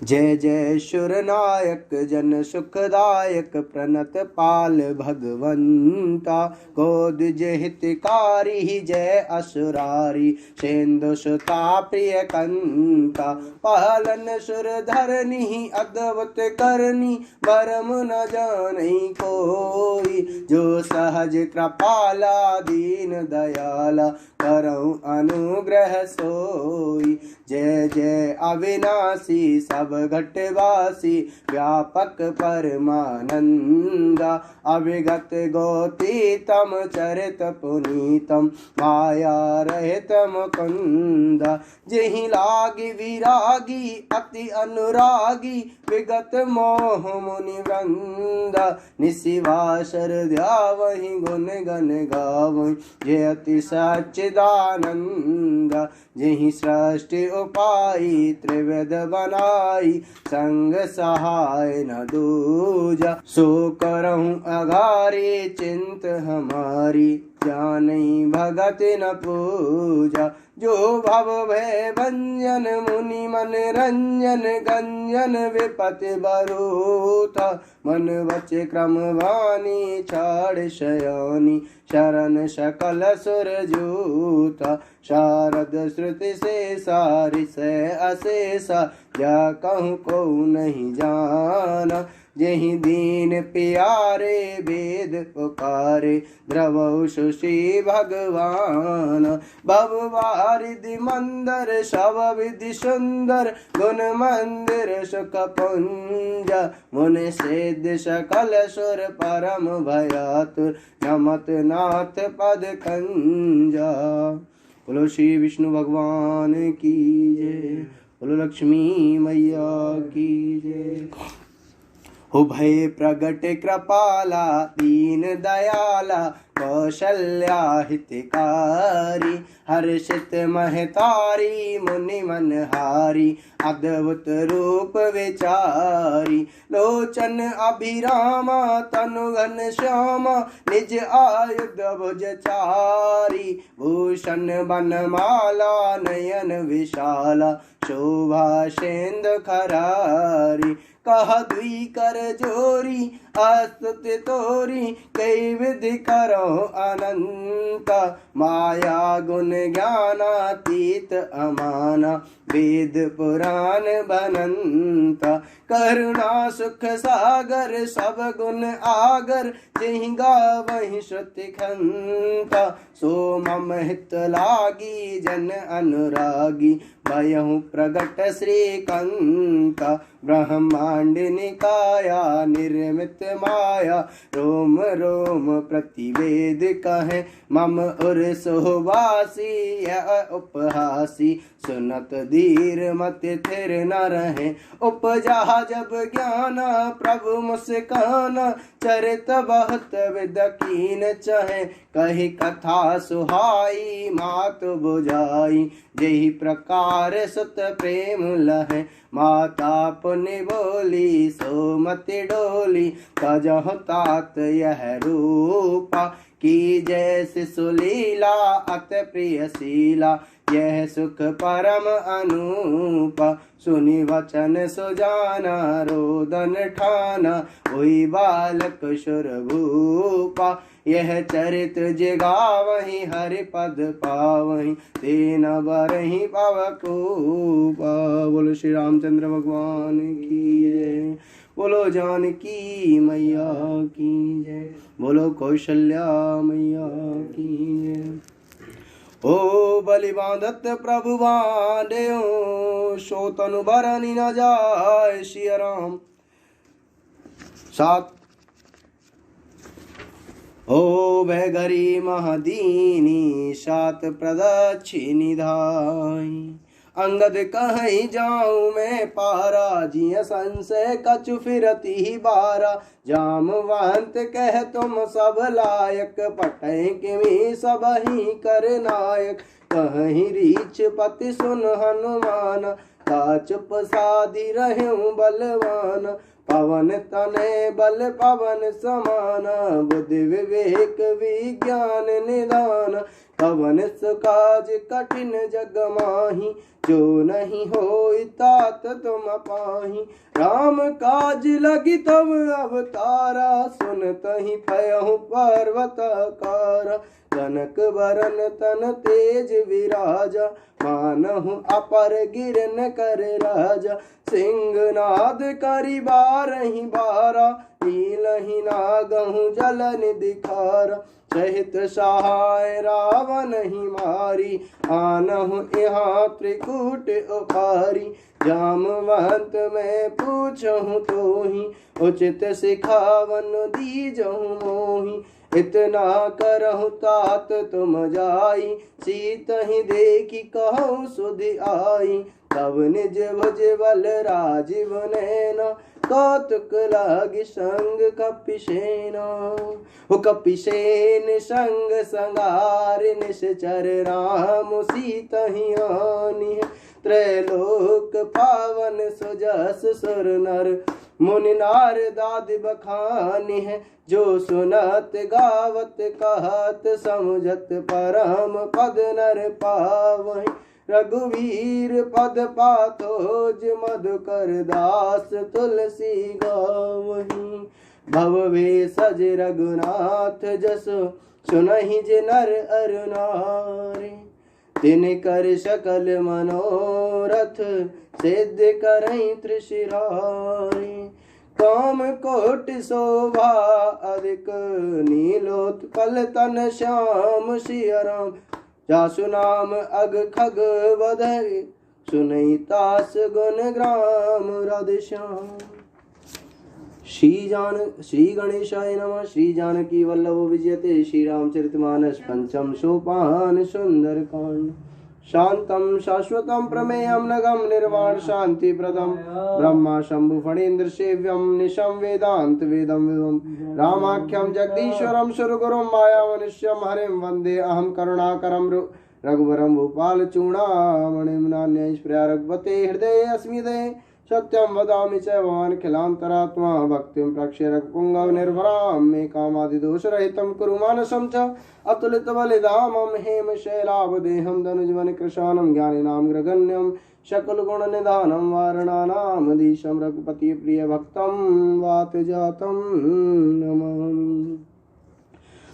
जय जय सुरनायक जन सुखदायक प्रणत पाल भगवंता। गोद जय हितकारी जय असुरारी सेंदु सुता प्रिय कंता। पालन सुर धरनी अद्भुत करनी भरम न जाने कोई। जो सहज कृपाला दीन दयाला करऊं अनुग्रह सोई। जय जय अविनाशी सब घटवासी व्यापक परमानंदा। अविगत गौतीतम चरित पुनीतम माया रहित मुकुंदा। जेहि लागी विरागी अति अनुरागी विगत मोह मुनि वृंदा। निशिवासर ध्यावहि गुण गण गावहि जय अति सच्चिदानंदा। जेहि सृष्टि उपाई त्रिविध बनाई संग सहाय न दूजा। सो करहूँ अघारी चिंत हमारी जानै भगत न पूजा। जो भव भय भंजन मुनि मन रंजन गंजन विपति बरूथा। मन वच क्रम वाणी छाड़ शयानी शरण सकल सुर जूथा। शारद श्रुति से सारि से अशेषा जा कहूँ को नहीं जाना। जेहि दीन प्यारे वेद पुकारे द्रवौ सुषि भगवान। भववारिधि मंदर शव विधि सुंदर गुण मंदिर सुख पुंज। मुनि सिद्ध सकल सुर परम भयातुर नमत नाथ पद कंजा। बोलो श्री विष्णु भगवान की जय। बोलो लक्ष्मी मैया की जय। हो भय प्रगट कृपाला दीन दयाला कौशल्या हितकारी। हर्षित महतारी मुनि मनहारी अद्भुत रूप विचारी। लोचन अभिरामा तनु घन श्यामा निज आयुध भुजचारी। भूषण बनमाला नयन विशाला शोभा सेंदु खरारी। कह दुई कर जोरी अस्तुति तोरी कई विधि करो अनंत। माया गुण ज्ञानातीत अमाना वेद पुराण बनंता। करुणा सुख सागर सब गुण आगर जेहि गावहि श्रुति खंता। सो मम हित लागी जन अनुरागी भयहु प्रगट श्रीकंता। ब्रह्मांड निकाया निर्मित माया रोम रोम प्रतिवेद कहे। मम उर सोहवासी यह उपहासी सुनत धीर मत थिर न रहे। उपजा जब ज्ञान प्रभु मुस्काना चरित बहुत विद कीन चहे। कही कथा सुहाई मातु बुझाई जेहि प्रकार सुत प्रेम लहे। माता पुनि बोली सो मति डोली तजह तात यह रूपा। की जैसे सुलीला अत प्रिय शीला यह सुख परम अनूपा। सुनि वचन सुजाना रोदन ठाना हुई बालक सुर भूपा। यह चरित जिगावहि हरि पद पावहि तेन बरहि पवकूपा। बोलो श्री रामचंद्र भगवान की जय। बोलो जानकी मैया की जय। बोलो कौशल्या मैया की जय। ओ बलि बांधत प्रभु बांधेओ सो तनु बरनि न जाय सिया राम। सात ओ वह घरी महदीनी सात प्रदक्षिणी धाई। अंगद कहीं जाऊं मैं पारा जिय संशय कछु फिरती ही बारा। जामवंत कह तुम सब लायक पटै किमी सब ही कर नायक। कहीं रीछ पति सुन हनुमान का चुप साधी रहूं बलवान। पवन तने बल पवन समान बुद्धि विवेक विज्ञान निदान। कवन काज कठिन जग माही, जो नहीं होई तात तुम पाही। राम काज लगी तब अवतारा, सुनतहि भयहु पर्वतकारा। कनक बरन तन तेज विराजा, मानहु अपर गिरन कर राजा। सिंहनाद करि बारहि बारा, नीलहि नागहु जल निधि खारा। सहित सहाय रावण ही मारी, आनहु यहाँ त्रिकूट उपारी। जामवंत मैं पूछहु तोहि, उचित सिखावन दीजहु मोहि। इतना करहु तात तुम जाई, सीत ही देखी कहु सुधि आई। तब निज भुज बल राजीव नैना, कौतुक लागी संग कपिसेना। हो कपिसेन संग संगार, निश्चर राम सीता ही आनी। त्रैलोक पावन सुजस सुर नर, मुनि नारद आदि बखानी है। जो सुनत गावत कहत, समझत परम पद नर पावहि। रघुवीर पद पाथोज, मधुकर दास तुलसी गावहि। भव भेषज रघुनाथ जस, सुनहि जे नर अर नारी। तिन कर सकल मनोरथ, सिद्ध करहि त्रिशिरारी। काम कोटि शोभा अधिक, नीलोत्पल तन श्याम सिया राम। जासु नाम अग खग बधरि, सुनहि तास गुण ग्राम राधे श्याम। श्री गणेशाय नमः। श्री जानकी वल्लभ विजयते, श्री रामचरितमानस पंचम सोपान सुंदर कांड। शांतं शाश्वतं प्रमेयं नगं निर्वाण शांति प्रदं, ब्रह्मा शंभु फणीन्द्र सेव्यं निशं वेदांत वेदं विभुं। रामाख्यं जगदीश्वरं सुरगुरुं मायामनुष्यं हरिं वन्दे अहं करुणाकरं रघुवरं भूपाल चूड़ामणिं। नान्यस्पृहा रघुपते हृदये अस्मिदे, सत्यं वदामि च भवानखिलान्तरात्मा। भक्तिं प्रक्ष्य रघुपुंगव निर्भरां, मे कामादिदोषरहितं कुरु मानसं च। अतुलित बलिधामं हेमशैलाभदेहं, धनुजवन कृशानं ज्ञानिनां ग्रगण्यं। सकल गुण निधानं वारणानामधीशं, रघुपति प्रिय भक्तं वात जातं नमामि।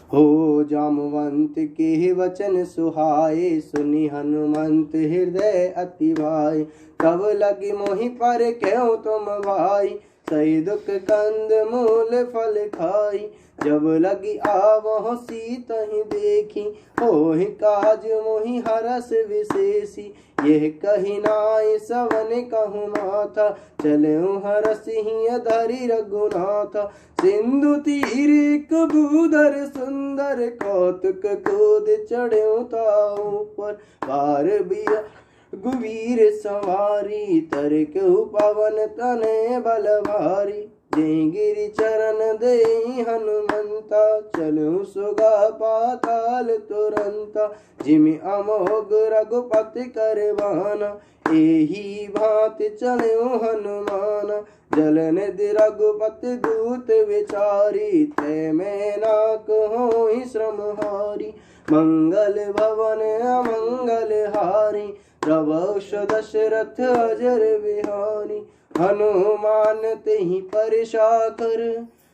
हो जामवंत के वचन सुहाए, सुनि हनुमंत हृदय अति भाई। कब लगी मोहि पर क्यों तुम भाई, सही दुख कंद मूल फल खाई। जब लगी आवहु सीत ही देखी, होहि काज मोहि हरस विशेषी। यह कही नाय सवन कहु माथा, चलऊ हरस ही धरि रघुनाथ। सिंधु तीर एक भूधर सुंदर, कौतुक कूद चढ़ऊ ताऊ पर। पार बिया गुवीर सवारी, तरकहु पवन तने बल भारी। गिरि चरण देहि हनुमंता, चलऊ सुगा पाताल तुरंता। जिमि अमोघ रघुपति करवाना, एही भांति चलऊ हनुमाना। जलनिधि रघुपति दूत विचारी, ते में नाक होई श्रमहारी। मंगल भवन अमंगल हारी, प्रभुष दशरथ अजर बिहारी। हनुमान तेहि परिशाकर,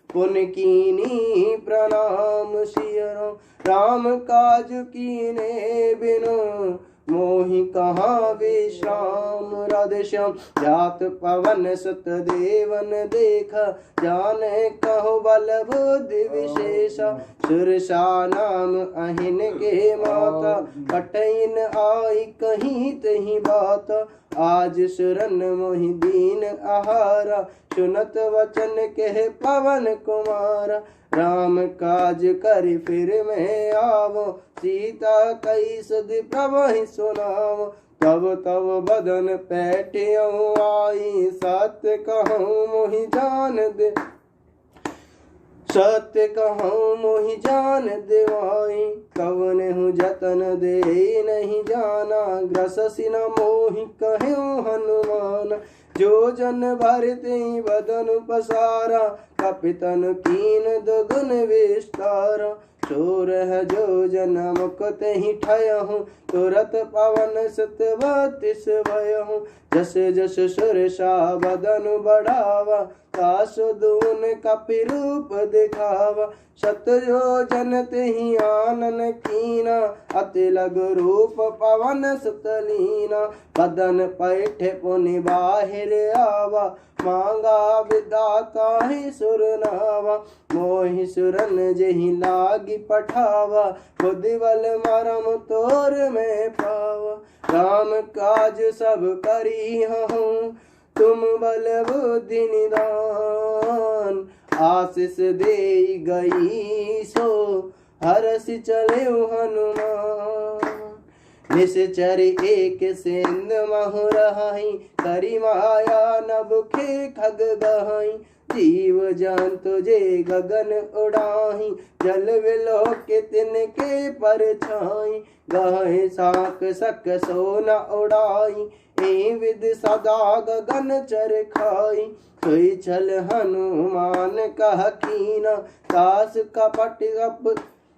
पुन कीनी प्रणाम सिया राम। राम काज कीने बिनु, मोहि कहाँ विश्राम राधे श्याम। जात पवन सुत देवन देखा, जाने कहो बल बुद्धि विशेषा। सुरसा नाम अहिन के माता, कठिन आई कहीं तही बात। आज सुरन मोहि दीन आहारा, सुनत वचन कहे पवन कुमारा। राम काज करि फिर मैं आवो, सीता कई सदि प्रभु सुनावो। तब तब बदन पैठियऊ आई, सत्य कहूँ मोहि जान दे। सत्य कहूँ मोहि जान देवाई, कवनहु जतन दे नहीं जाना। ग्रससि न मोहि कहूँ हनुमान, जो जन भरते बदन पसारा। कपितन कीन दुगुन विस्तारा, शोर है जो जन मुक्त ही ठयहूँ तुरत पवन सुत बत्तीस भयहूँ जस जस सुरसा बदन बढ़ावा तासु दून कपि रूप दिखावा शत योजन तेहि आनन कीना अति लघु रूप पवन सुत लीना बदन पैठे पुनि बाहिर आवा मांगा विदाता ही सुरनावा मोहि सुरन जेहि लागी पठावा बुद्धिबल मरम तोर में पावा राम काज सब करी हूँ तुम बल बुद्धि निदान आशीष दे गई सो हरस चले हनुमान निश्चर एक सिंध महु रहाई करी माया नभखे खग गहाई जीव जंतु जे गगन उड़ाही जल विलोक तिनके पर छाई गहे साक सक सोना उड़ाई ए विद सदा गगन चर खाई सोई चल हनुमान कह कीना दास कपट अप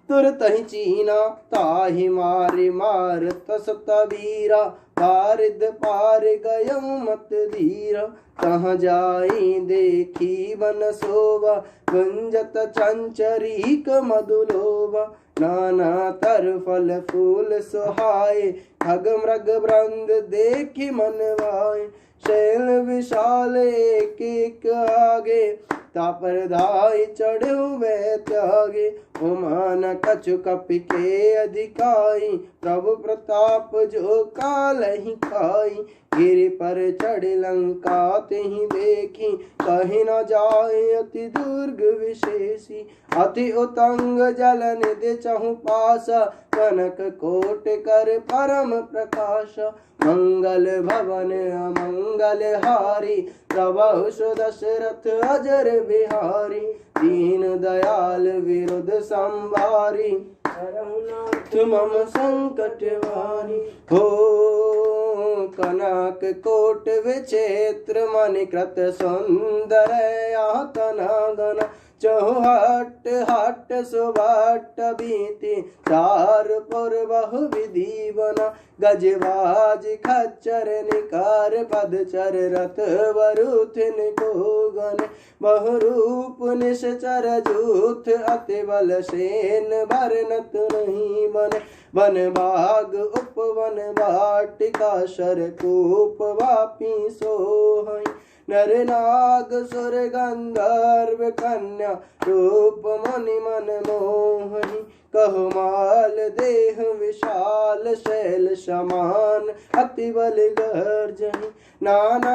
तुरत ही चीना ताहि मारे मार तस तबीरा पारिद पार गयो मत धीरा कहाँ जाई देखी बन सोवा गुंजत चंचरीक मधुलोवा नाना तर फल फूल सुहाए खग मृग वृंद देखी मन भाए शैल विशाल एक एक आगे तापर धाई चढ़े वे त्यागे उमान कछु कपि के अधिकाई प्रभु प्रताप जो काल ही खाई गिरि पर चढ़ लंका तेहि देखी कहीं न जाए अति दुर्ग विशेषी अति उतंग जल निधि चहु पासा कनक कोट कर परम प्रकाश मंगल भवन अमंगल हारी प्रभु सुदशरथ अजर बिहारी दीन दयाल विरुद्ध संवारी रघुनाथ मम संकट वारी हो कनक कोट विचित्र मणिकृत सुंदर यातना गण चौहट हट सुभट बीती चार पुर बहु विधि बना गजबाज खच्चर निकार पदचर रथ वरुथिन को गन बहुरूप निश्चर जूथ अति बल सेन बरनत नहीं बन वन बाग उपवन वाटिका शर कूप वापी सोहई नर नाग सुर गंधर्व कन्या रूप मुनि मन मोहनी कहो माल देह विशाल शैल समान अति बल गर्जनी नाना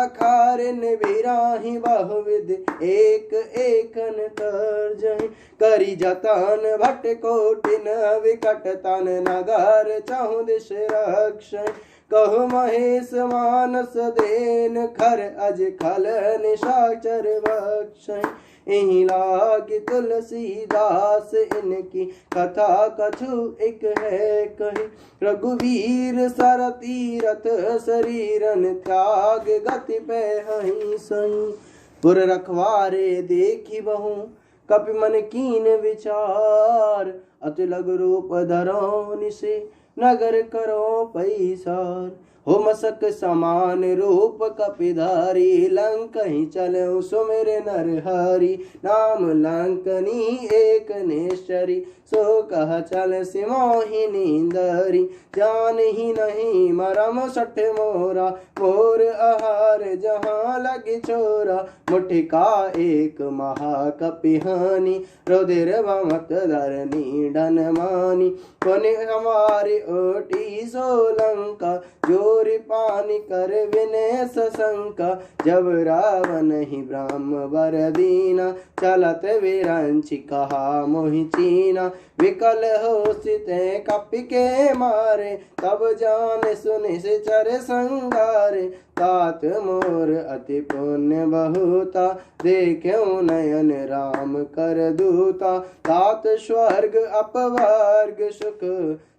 अखारिन बिराही बहुविध एक एकन तर्जनी करी जतन भट कोटिन विकट तन नगर चहु दिश रक्षण कहो महेश मानस देन खर अज खल निशाचर बक्षय इहि लागी तुलसीदास इनकी कथा कछु एक है कही रघुवीर सर तीरथ शरीरन त्याग गति पे हहीं सही पुर रखवारे देखी बहु कपि मन कीन विचार अति लघु रूप धरो निसे नगर करो पैसार हो मसक समान रूप कपिधारी लंक ही चलो सुमिर नर हरि नाम लंकनी एक निश्चरी सो कह चल सिमोहि नींदरी जान ही नहीं मरम सठ मोरा मोर आहार जहाँ लगी छोरा मुठिका एक महाकपिहानी रुधिर बमत धरनी डन मानी पुनि हमारी ओटी सोलंका जोरी पानी कर विनय सशंका जब रावण ही ब्रह्म वर दीना चलत विरंचि कहा मोहि चीना विकल हो सिते कपि के मारे तब जान सुनि से चर संगारे तात मोर अति पुण्य बहुता देख्यो नयन राम कर दूता तात स्वर्ग अपवर्ग सुख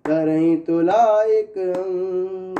करई तुलाइक अंग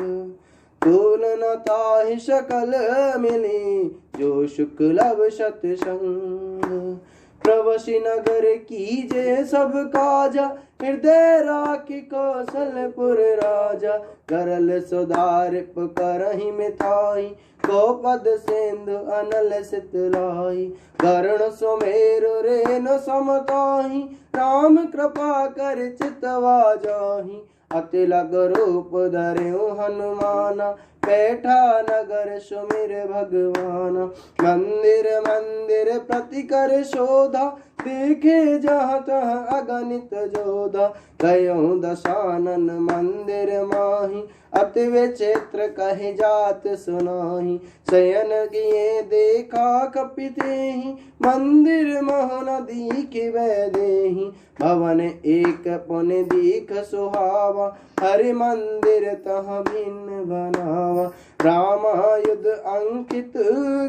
तूल न ताहि सकल मिली जो शुक्लव सतसंग प्रवशी नगर कीजे सब काजा, हृदय राखी कौशलपुर राजा। करल सुधारिप करहि मिथाई, गोपद सिंधु अनल सितलाई। कर्ण सुमेरु रेन समताहि, राम कृपा कर चितवा जाहि। अति लग रूप धर्यु हनुमाना, बैठा नगर सुमिर भगवाना। मंदिर मंदिर प्रति कर शोधा, देखे जहाँ तहाँ अगणित जोधा। कयऊँ दशानन मंदिर माही, अति विचित्र कहि जात सुनाही। शयन किए देखा कपितेहि, मंदिर मह न दीखिबे देहि। भवन एक पुन दीख सुहावा, हरि मंदिर तह भिन्न बनावा। रामायुध अंकित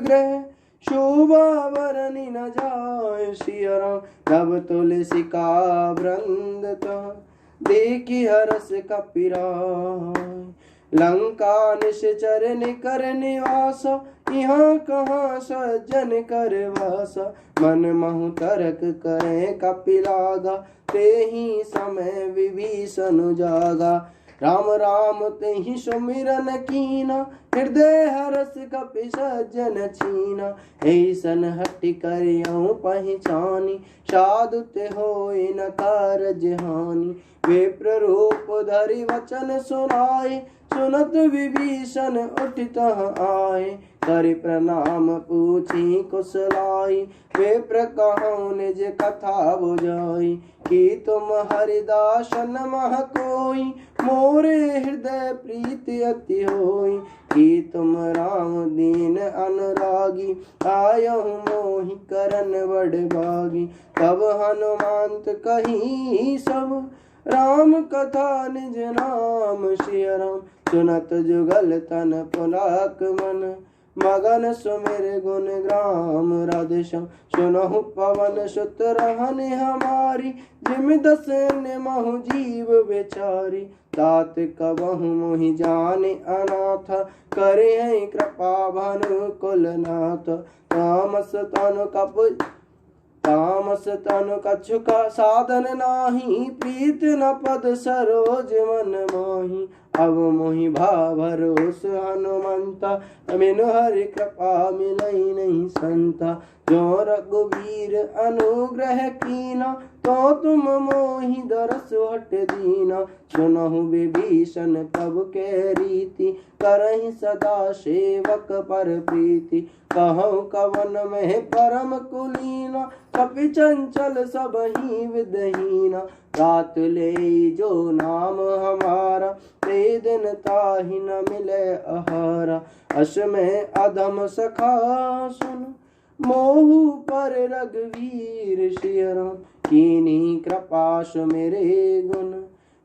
ग्रह, शोभा बरनि न जाय। सिया राम नभ तुलसी का वृंद तह, देखी हरस कपिराय। लंका निश्चर निकर निवास, यहाँ कहाँ सज्जन कर वास। मन महु तरक करे कपिलागा, तेहि समय विभीषण जागा। राम राम तेहि सुमिरन कीना, हृदय हरस कपि सज्जन छीना। ऐसन हटि करियऊँ पहिचानी, साधु ते होय न कारज हानि। विप्र रूप धरि वचन सुनाए, सुनत विभीषण उठि तह आए। करि प्रणाम पूछी कुशलाई, विप्र कहऊँ निज कथा बुझाई। कि तुम हरिदासन मह कोई, मोरे हृदय प्रीति अति होई। कि तुम राम दीन अनुरागी, आयहु मोहि करन बड़ भागी। तब हनुमंत कही सब, राम कथा निज नाम। सिया राम सुनत जुगल तन पुलक मन, मगन सुमिर गुण ग्राम राधेश्याम। सुनहु पवन सुत रहनि हमारी, जिमि दसने महु जीव बेचारी। तात कबहु मोहि जाने अनाथ, करे हैं कृपा भानु कुलनाथ। तामस तनु कछुक साधन नाही, प्रीत न पद सरोज मन माही। अब मोहि भाव भरोस हनुमंता, बिनु हरि कृपा मिलई नहीं संता। जो रघुवीर अनुग्रह कीना, तो तुम मोहि दरस हट दीना। सुनहु विभीषण प्रभु के रीति, करहि सदा सेवक पर प्रीति। कहूँ कवन में परम कुलीना, कपि चंचल सबहि विदहीना। रात ले जो नाम हमारा, ते दिन ताहि न मिले आहारा। अस में अधम सखा सुन, मोहु पर रघुवीर। सिया राम कीन्ही कृपा सुमिरे गुण,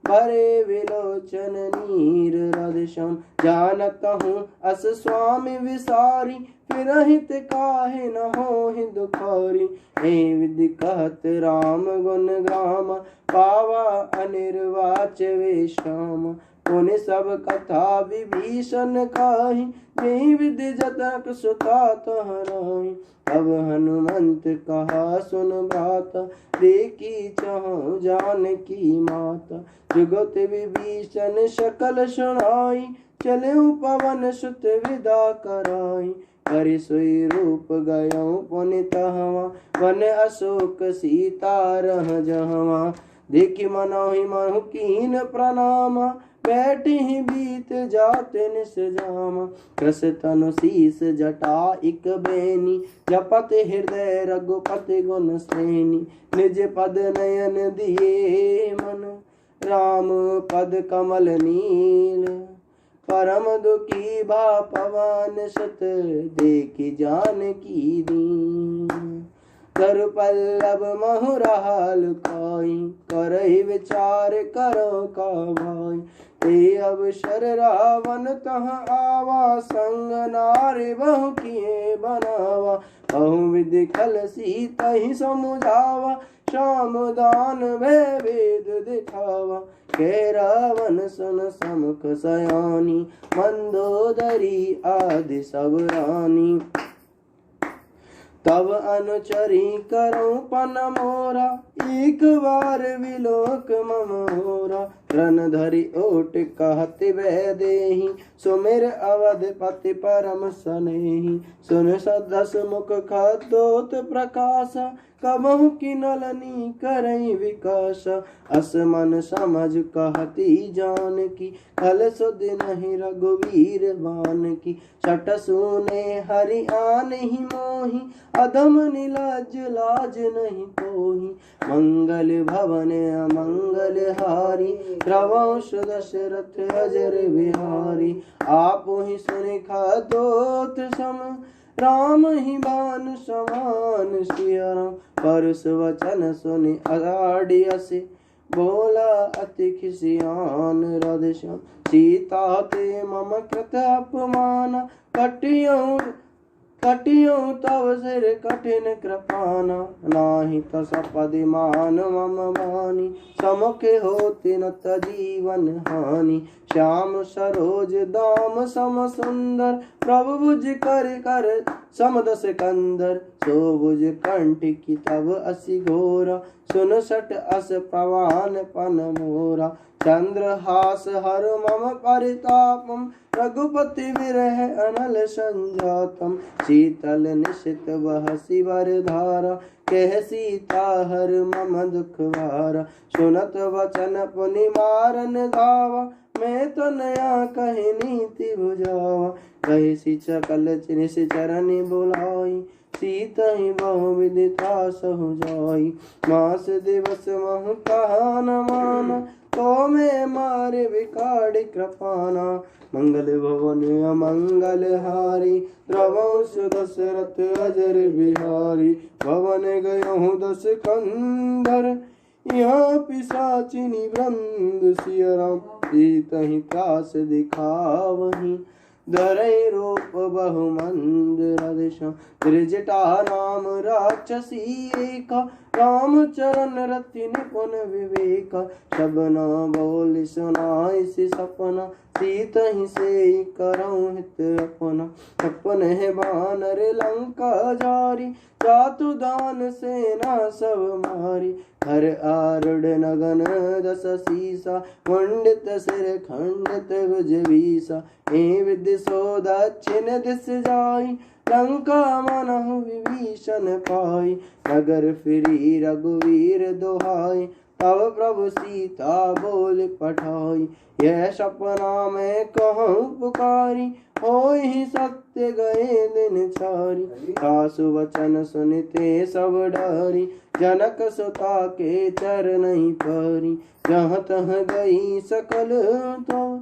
भरे विलोचन नीर राधेश्याम। जानत हूँ अस स्वामी विसारी, फिरहित काहे न होहि दुखारी। हे विधि कहत राम गुण ग्राम, पावा अनिर्वाच विश्राम। पुनि सब कथा विभीषण काही, जेहि विधि जतक सुता तह राही। अब हनुमंत कहा सुन भ्राता, देखी चाहूं जानकी माता। जुगत विभीषण सकल सुनाई, चलऊँ पवन सुत विदा कराई। करि सोई रूप गयऊँ पुनि तहवा, वन अशोक सीता रह जहवा। देखि मनहि महु कीन प्रणामा, बैठी ही बीत जाते निस जामा। कृस तनु शीस जटा इक बेनी, जपत हृदय रघुपति गुण श्रेणी। निज पद नयन दिए मन, राम पद कमल नील। परम दुखी भा पवन सुत, देखि जानकी दीन। तरु पल्लव महु रहल काई, करहि विचार करो का भाई। ते अवसर रावण तह आवा, संग नारी बहु किए बनावा। बहु विधि खल सीतहि समुझावा, श्याम दान भय वेद दिखावा। के रावण सुन समुख सयानी, मंदोदरी आदि सब रानी। तब अनुचरी करो पन मोरा, एक बार विलोक मम होरा। रन धरि ओट कहति वै देहि, सुमिर अवधपति परम सनेहि। सुन सदस मुख खदोत प्रकाश, कबहु किनलनी करई विकास। अस मन समझ कहती जानकी, खल सुध नहीं रघुवीर बान की। छट सुने हरि आनहि मोहि, अधम निलज लाज नहीं तोहि। मंगल भवन अमंगल हारी, द्रवंश दशरथ अजर बिहारी। आपो ही सुनि खदोत सम, राम ही बान समान सिया राम। परुष वचन सुनि आडियसे, बोला अति खिसियान राधेश्याम। सीता ते मम कृत अपमान, कटियों तव सिर कठिन कृपाना। नाही तसपदि मान मम बानी, समुखे होति न तजीवन हानि। श्याम सरोज दाम सम सुंदर, प्रभु भुज कर समदस कंदर। सो भुज कंठिकी तब असि घोरा, सुन सट अस प्रवान पन मोरा। चंद्रहास हर मम परितापम, रघुपति विरह अनल संजातम। शीतल निशित बहसि वरधारा, कह सीता हर मम दुख भारा। सुनत वचन पुनि मारन धावा, मैं तो नया कही नीति बुझावा। कही सी सकल निश्चरनि बुलाई, सीता ही बहु विधि त्रासहु जाई। मास दिवस महु कहा न माना, तो मैं मारे विकाड़ी कृपाना। मंगल भवन अमंगल हारी, द्रवंश दशरथ अजर बिहारी। भवन गयहु दस कंदर, यहाँ पिशाचिनी वृंद सिया राम। सीतहि त्रास दिखावहीं, धरई रूप बहुमंद राधेश्याम। त्रिजटा नाम राक्षसी एका, राम चरण रति निपुण विवेका। शबना बोल सुनाइसी सपना, सीतहि से करऊँ हित अपना। अपने बानर लंका जारी, जातु दान सेना सब मारी। हर आरुढ़ नगन दस सीसा, मंडित सिर खंडित भुज बीसा। ए विधि सो दक्षिण दिस जाई, लंका मनहु विभीषण पाई। नगर फिरी रघुवीर दोहाई, तब प्रभु सीता बोल पठाई। यह सपना मैं कहूँ पुकारी, होई सत्य गए दिन चारी। सासु वचन सुनते सब डारी, जनक सुता के चरनि पारी। जहाँ तहाँ गई सकल तो,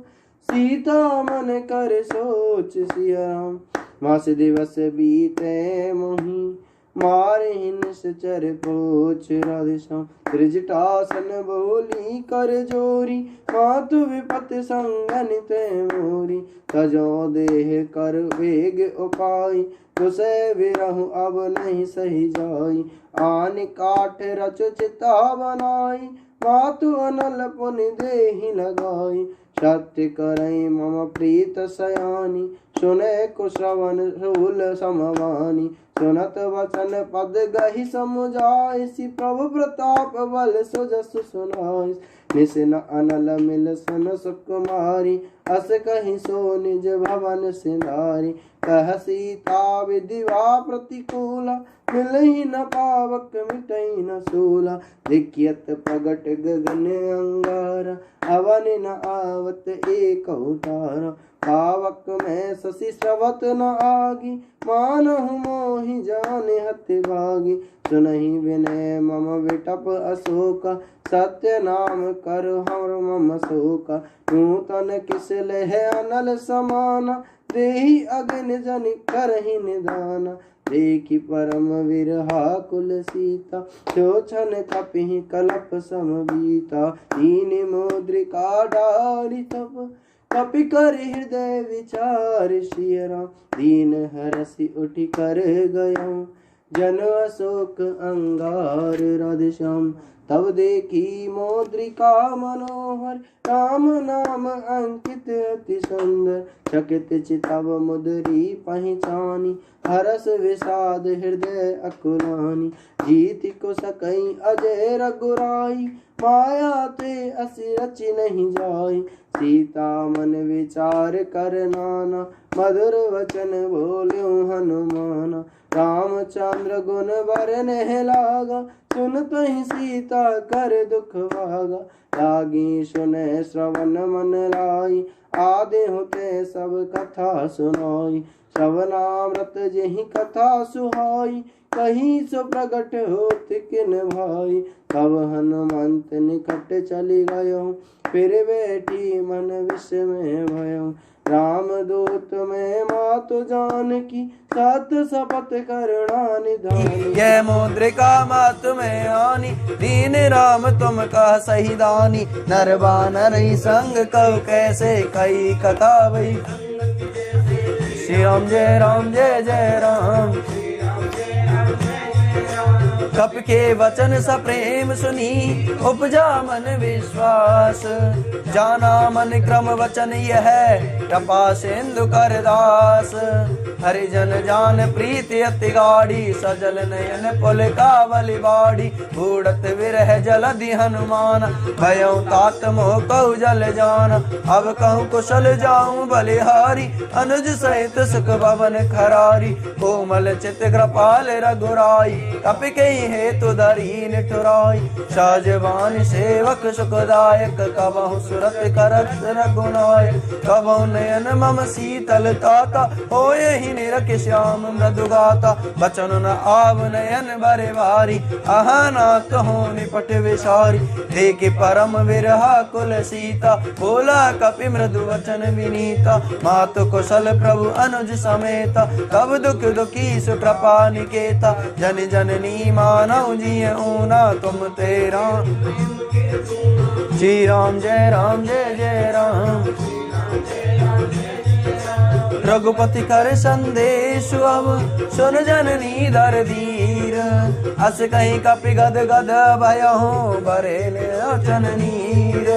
सीता मन कर सोच सिया राम। मास दिवस बीते मोहि, मारे निश्चर पोछ राधेश्याम। त्रिजटासन बोली कर जोरी, मातु विपत संगनित मोरी। तजो देह कर वेग उपाय, तुसे विरहु अब नहीं सही जाई। आन काठ रच चिता बनाई, मातु अनल पुनि देहि लगाई। सत्य करई मम प्रीत सयानी, सुने कुश्रवण शूल समवानी। सुनत वचन पद गहि समुझाइसि, प्रभु प्रताप बल सुजसु सुनाइस। निसिन अनल मिल सन सुकुमारी, अस कहि सो निज भवन सिंगारी। कह सीता विधिवा प्रतिकूला, मिलहि न पावक मिटई न सूला। दिख्यत प्रगट गगन अंगारा, अवन न आवत एक उतारा। पावक में शशि श्रवत न आगी, मानहु मोहि जाने हति भागी। सुनहि विनय मम विटप अशोका, सत्य नाम कर हमर मम शोका। नूतन किस लह अनल समाना, देहि अग्नि जनि करहि निदाना। देखि परम विरहा कुल सीता, शोचन कपिहि कलप समबीता। दीन मुद्रिका डारि तप, कपि कर हृदय विचार सिया राम। दीन हरसि उठि कर गयऊँ, जन अशोक अंगार राधेश्याम। तब देखी मौद्रिका मनोहर, राम नाम अंकित अति सुंदर। चकित चितव मुदरी पहचानी, हरस विषाद हृदय अकुलानी। जीत को सकई अजय रघुराई, माया ते असी रचि नहीं जाई। सीता मन विचार कर नाना, मधुर वचन बोल्यो हनुमाना। रामचंद्र गुण बरने लागा, सुनत ही सीता कर दुख भागा। लागी सुने श्रवण मन लाई, आदि होते सब कथा सुनाई। श्रवणामृत जही कथा सुहाई, कहीं सो प्रगट होत किन भाई। तब हनुमंत निकट चली गयो, फिर बैठी मन विस्मय भयो। राम दूत में मातु जानकी, सत शपथ करुणा निधानी। यह मुद्रिका मात में आनी, दीन राम तुम कह सही दानी। नर बानर संग कव कैसे कई कथा भई। श्री राम जय जय राम। कप के वचन स प्रेम सुनी, उपजा मन विश्वास। जाना मन क्रम वचन यह, कृपा सिंधु कर दास। हरिजन जान प्रीति अति गाढ़ी, सजल नयन पुल कावली बाड़ी। बूढ़त विरह जलधि हनुमान, भयउ तात मोह कहु जल जान। अब कहूँ कुशल जाऊं बलिहारी, अनुज सहित सुख भवन खरारी। कोमल चित कृपाल रघुराई, कपि के हेतु धरी निठुराई। साजवान सेवक सुखदायक, कबहु सुरत करत रघुनायक। कबहु नयन मम शीतल ताता, होय ही निरख श्याम मृदु गाता। बचन न आव नयन बरे भारी, आहा ना कहो निपट विसारी। देख परम विरहा कुल सीता, बोला कपि मृदु वचन विनीता। मातु कुशल प्रभु अनुज समेता, कब दुख दुखी सुकृपा निकेता। जन जननी मानव जिय ऊना, तुम तेरा। श्री राम जय जय राम। रघुपति कर संदेश अब, सुन जननी दर धीर। अस कहीं कपि गद गद भयहु, बरेले अचन नीर।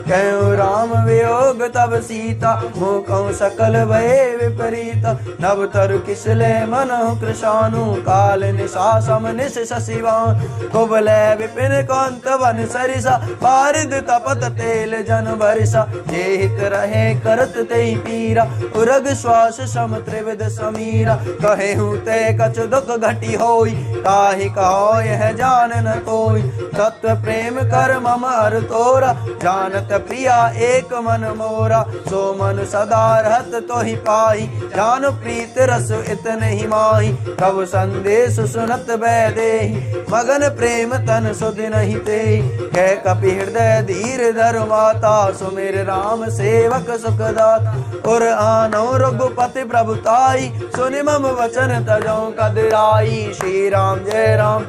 कहु राम वियोग तब सीता, मुकहु सकल भये विपरीत। नव तरु किसले मनहु कृशानु, काल निशा सम निश शशिवान। कुबले विपिन कांत वन सरिसा, पारिद तपत तेल जन बरिसा। जे हित रहे करत तेहि पीरा, उरग श्वास सम त्रिविध समीरा। कहे हूँ ते कछ दुख घटी होई, ताहि कहो यह जान न कोई। तत्व प्रेम कर मम हर तोरा, जानत प्रिया एक मन मोरा। सो मन सदा रहत तो ही पाई, जान प्रीत रस इतने ही माही। कब संदेश सुनत बैदेहि, मगन प्रेम तन सुध नहीं तेहि। कह कपि हृदय धीर धर माता, सुमिर राम सेवक सुखदाता। और आनो रघुपति प्रभुताई, सुनि मम वचन तजौ कदराई। श्री राम जय राम।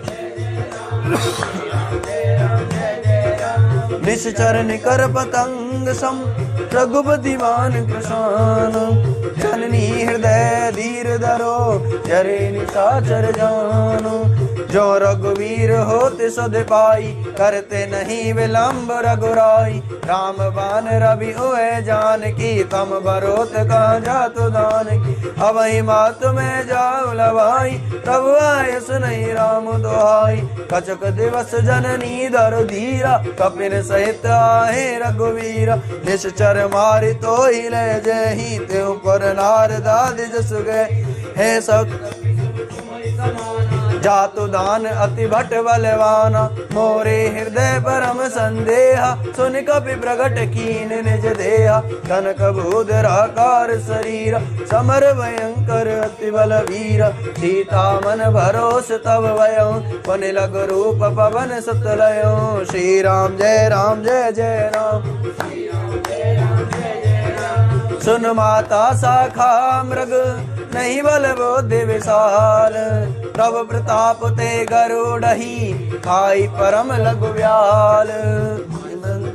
निश्चर निकर पतंग सम, रघुपति मान कृशान। जननी हृदय धीर धरो, जरे निशाचर जानो। जो रघुवीर होते सद पाई, करते नहीं विलंब रघुराई। राम बान रवि हुए जानकी, तम बरोत कहाँ जातु दान की। अब ही मात में जाऊ लवाई, प्रभु आय सुनई राम दुहाई। कचक दिवस जननी दरु धीरा, कपिन सहित आहे रघुवीरा। निश्चर मारि तो ही ले जही, त्यों पर नारदादि जस गए। हे सब जातु दान अति भट बलवाना, मोरे हृदय परम संदेहा। सुन कपि प्रगट कीन निज देहा, कनक भूधराकार शरीर। समर भयंकर अति बलवीर, सीता मन भरोस तब वयो। पुनि लग रूप पवन सुत लयो। श्री राम जय जय राम। सुन माता शाखा मृग, नहीं बल बुद्धि विशाल। प्रभु प्रताप ते गरुड़हि, खाई परम लघु व्याल।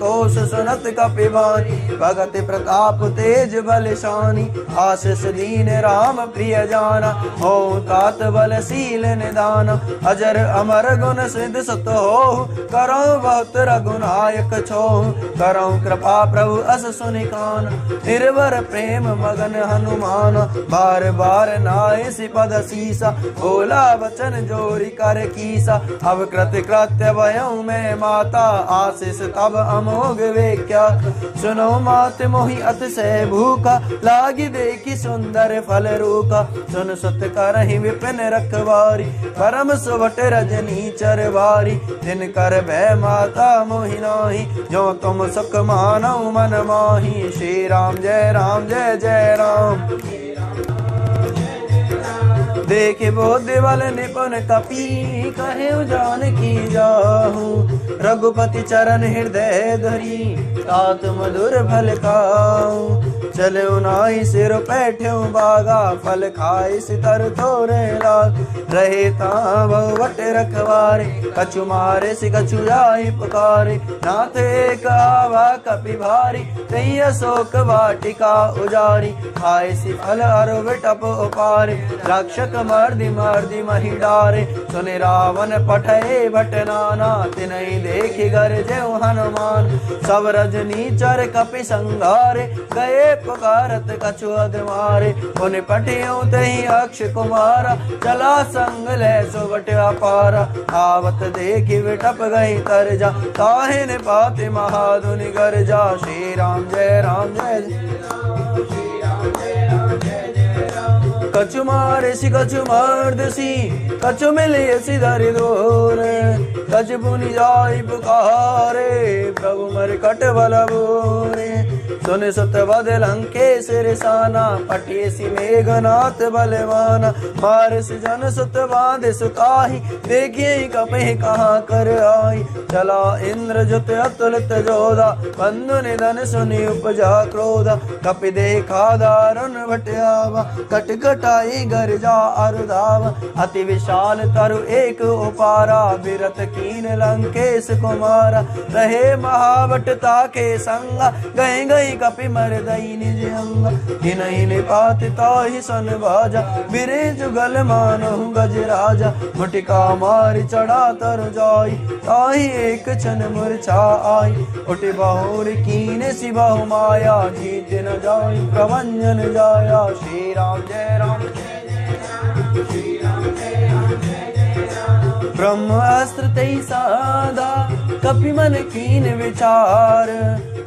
कोश सुनत कपिवानी, भगत प्रताप तेज बलशानी, आशीष दीन राम प्रिय जाना, हो तात बल शील निदान, अजर अमर गुण सिद्ध सत हो, करो बहुत रघुनायक छो, करो कृपा प्रभु अस सुनिकान, निर्भर प्रेम मगन हनुमान, बार बार नाय सिपद सीसा, बोला वचन जोरी कर कीसा, अब कृत कृत्य भयउ मैं माता, आशीष तब अमोघ वेख्या, सुनो मात मोहि अतिशय भूखा, लागी देखी सुंदर फल रूखा, सुन सुत करहि विपिन रखवारी, परम सुभट रजनी चरवारी, दिन कर भय माता मोहि नाही, जो तुम सुख मानौ मन माही, श्री राम जय जय राम। देखे बोधि बल निपुण कपी, कहे जानकी जाहू, रघुपति चरण हृदय धरी, तात मधुर फल खाऊं, चले उनाई सिर बैठे बागा, फल खाए सितर तोरे लाग, रहे बहुवट रखवारे, कछु मारे सि कछु जाई पुकारे, नाथ एक आवा कपि भारी, तई अशोक वाटिका उजारी, खाए सि फल अरु विटप उपारे, रक्षक मर्दि महि डारे, सुने रावण पठे भट नाना, तिनहि देखि गरजेउ हनुमान, सब रजनी चर कपि संघारे, गए पुकारत कछु अधमारे, पुनि पटियो तहि अक्ष कुमारा, चला संग ले सुबट अपारा, आवत देखि विटप गई तरजा, ताहि ने पाति महाधुनि गरजा, श्री राम जय कछु मारे सि कछु मर्दसी, कछु मिले सि धरि दोर, कछु पुनि जाई पुकारे, प्रभु मरकट बल बोरे, सुन सुत बद लंकेश रिसाना, पटियसि मेघनाथ बलवाना, मारस जन सुत बांध सुताही, देखिए कपहि कहाँ कर आई, चला इंद्र जुत अतुलित जोधा, बंधु निधन सुनि उपजा क्रोधा, कपि देखा दारुण भटयावा, कट कटाई गर्जा अरुधाव, अति विशाल तरु एक उपारा, बिरत कीन लंकेश कुमारा, रहे महावट ताके संगा, गए गई कपि मर दई निज अंगा, हिनहि निपात ताहि सन बाजा, बिरे जुगल मानहु गज राजा, मुटिका मारि चढ़ा तर जाई, ताहि एक क्षण मूर्छा आई, उठि बहुर कीन सि बहु माया, जीत न जाई प्रभंजन जाया, श्री राम जय राम ब्रह्मास्त्र तै साधा, कपि मन कीन विचार,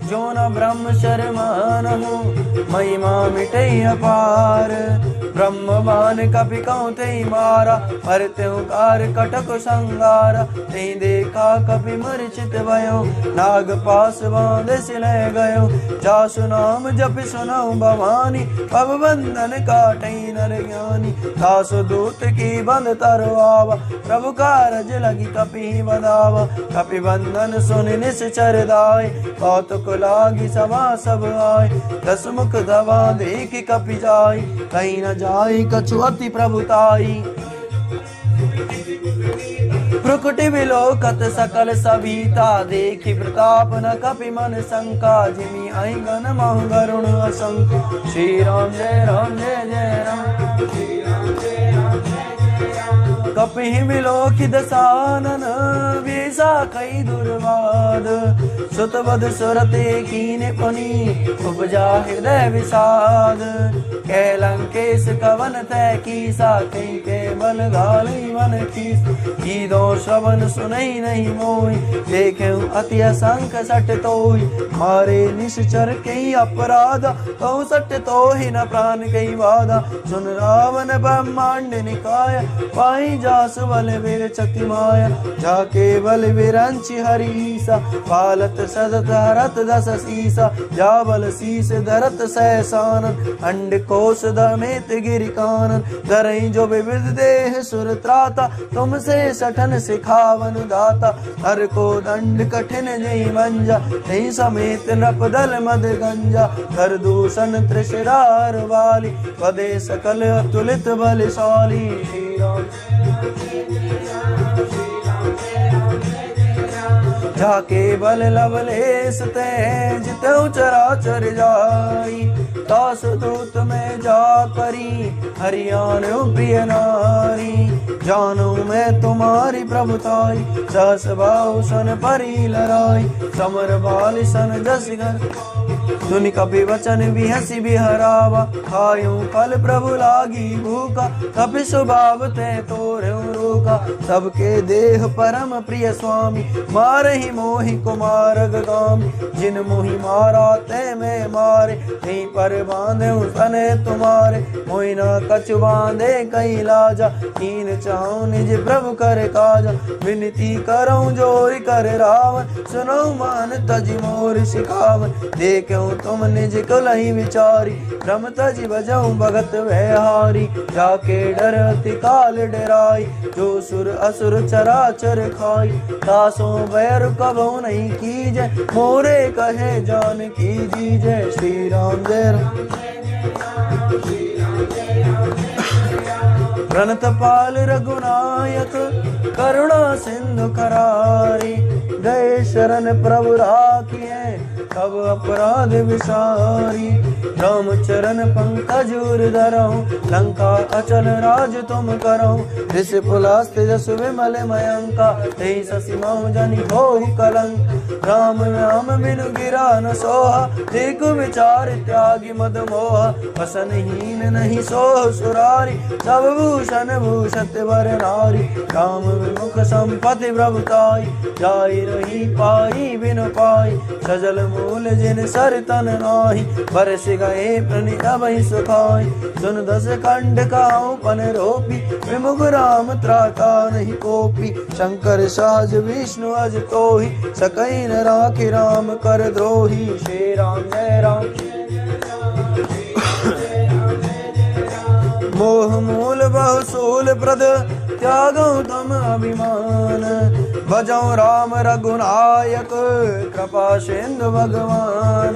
जो न ब्रह्म शर्मानहु, महिमा मिटै अपार, ब्रह्म बान कपि कौतै मारा, परत्यु कार कटक संगारा, तै देखा कपि मूर्छित भयो, नाग पास बांध सिलय गयो, जासु नाम जपि सुनौ भवानी, पव बंधन काटै नर ज्ञानी, दासु दूत की बंध तरु आवा, प्रभु कारज लगी कपि बदावा, कपि बंधन सुनि निश्चर दाय, कौतुक लागी सभा सब आय, दस मुख दवा देखि कपि जाई, कहीं न जाई कछु अति प्रभुताई, प्रकुटि विलोकत सकल सभीता, देखि प्रताप न कपि मन शंका, जिमि आई गण महु गरुण असंक, श्री राम जय राम, कपि विलोकि दसानन, वेसा कई दुर्वाद, सुतवद सुरते कीने पुनि, उपजा हृदय विषाद, कै लंकेश कवन तै कीसा, कहीं के बल घाली मन कीस, की दो श्रवण सुनई नहीं मोई, देखें अति असंख सट तोई, मारे निश्चर कई अपराधा, कहूँ सट तो ही न प्राण कई बाधा, सुन रावण ब्रह्मांड निकाय, पाई जास बल वीर चति माया, जाके बल विरंचि हरीसा, पालत सदत हरत दस सीसा, जा बल शीस धरत सहसानन, अंड कोश दमेत गिरि कानन, करई जो विविध देह सुर त्राता, तुमसे सठन सिखावन दाता, हर को दंड कठिन जई मंजा, नहीं समेत नप दल मद गंजा, कर दूषण त्रिशरार वाली, पदे सकल अतुलित बलशाली, श्री राम जाके बल लवलेस ते जितऊ चराचर जाई। दास दूत में जा करी हरियाण प्रिय नारी। जानू मैं तुम्हारी प्रभुताई सहस भाव सन परी लड़ाई। समर बाल सन जस घर सुनि कपि वचन भी हसी भी हरावा। खायूं फल प्रभु लागी भूखा कपि स्वभाव ते तोरे रोका। सबके देह परम प्रिय स्वामी मारहि मोहि कुमार गामी। जिन मोहि मारा ते मैं मारे नहीं पर बांधे तने तुम्हारे। मोहि न कछु बांधे कई लाजा कीन चाहूं निज प्रभु कर काजा। विनती करऊं जोरी कर रावण सुनो मान तज मोर सिखावन। देखूं तुम निज कुलहि विचारी भ्रम तज बजाऊं भगत व्यहारी। जाके डर अति काल डराई जो सुर असुर चराचर खाई। दासों बैर कबहु नहीं कीजै मोरे कहे जान की जीजै। श्री राम जय राम प्रणत पाल रघुनायक करुणा सिंधु करारी। गए शरण प्रभु राखिए कब अपराध विसारी। राम चरण पंकज धरऊं लंका अचल राज तुम करऊं। ऋषि पुलास्त जस विमल मयंका तेहि शशि मऊ जनि होहु कलंक। राम नाम बिनु गिरा न सोहा देखु विचार त्यागी मद मोहा। वसनहीन नहीं सोह सुरारी सब भूषण भूषत वर नारी। राम विमुख संपत्ति प्रभुताई जाई रही पाई बिनु पाई। सजल मूल जिन सर तन नाही बरस गए प्रनि अभय सुखाई। सुन दस खंड काहू पन रोपी विमुख राम त्राता नहीं कोपी। शंकर साज विष्णु अज तोहि सकई न राखि राम कर द्रोही। श्री राम जय राम मोह मूल बहुसूल प्रद त्यागो तम अभिमान। भजो राम रघुनायक कृपा सिंधु भगवान।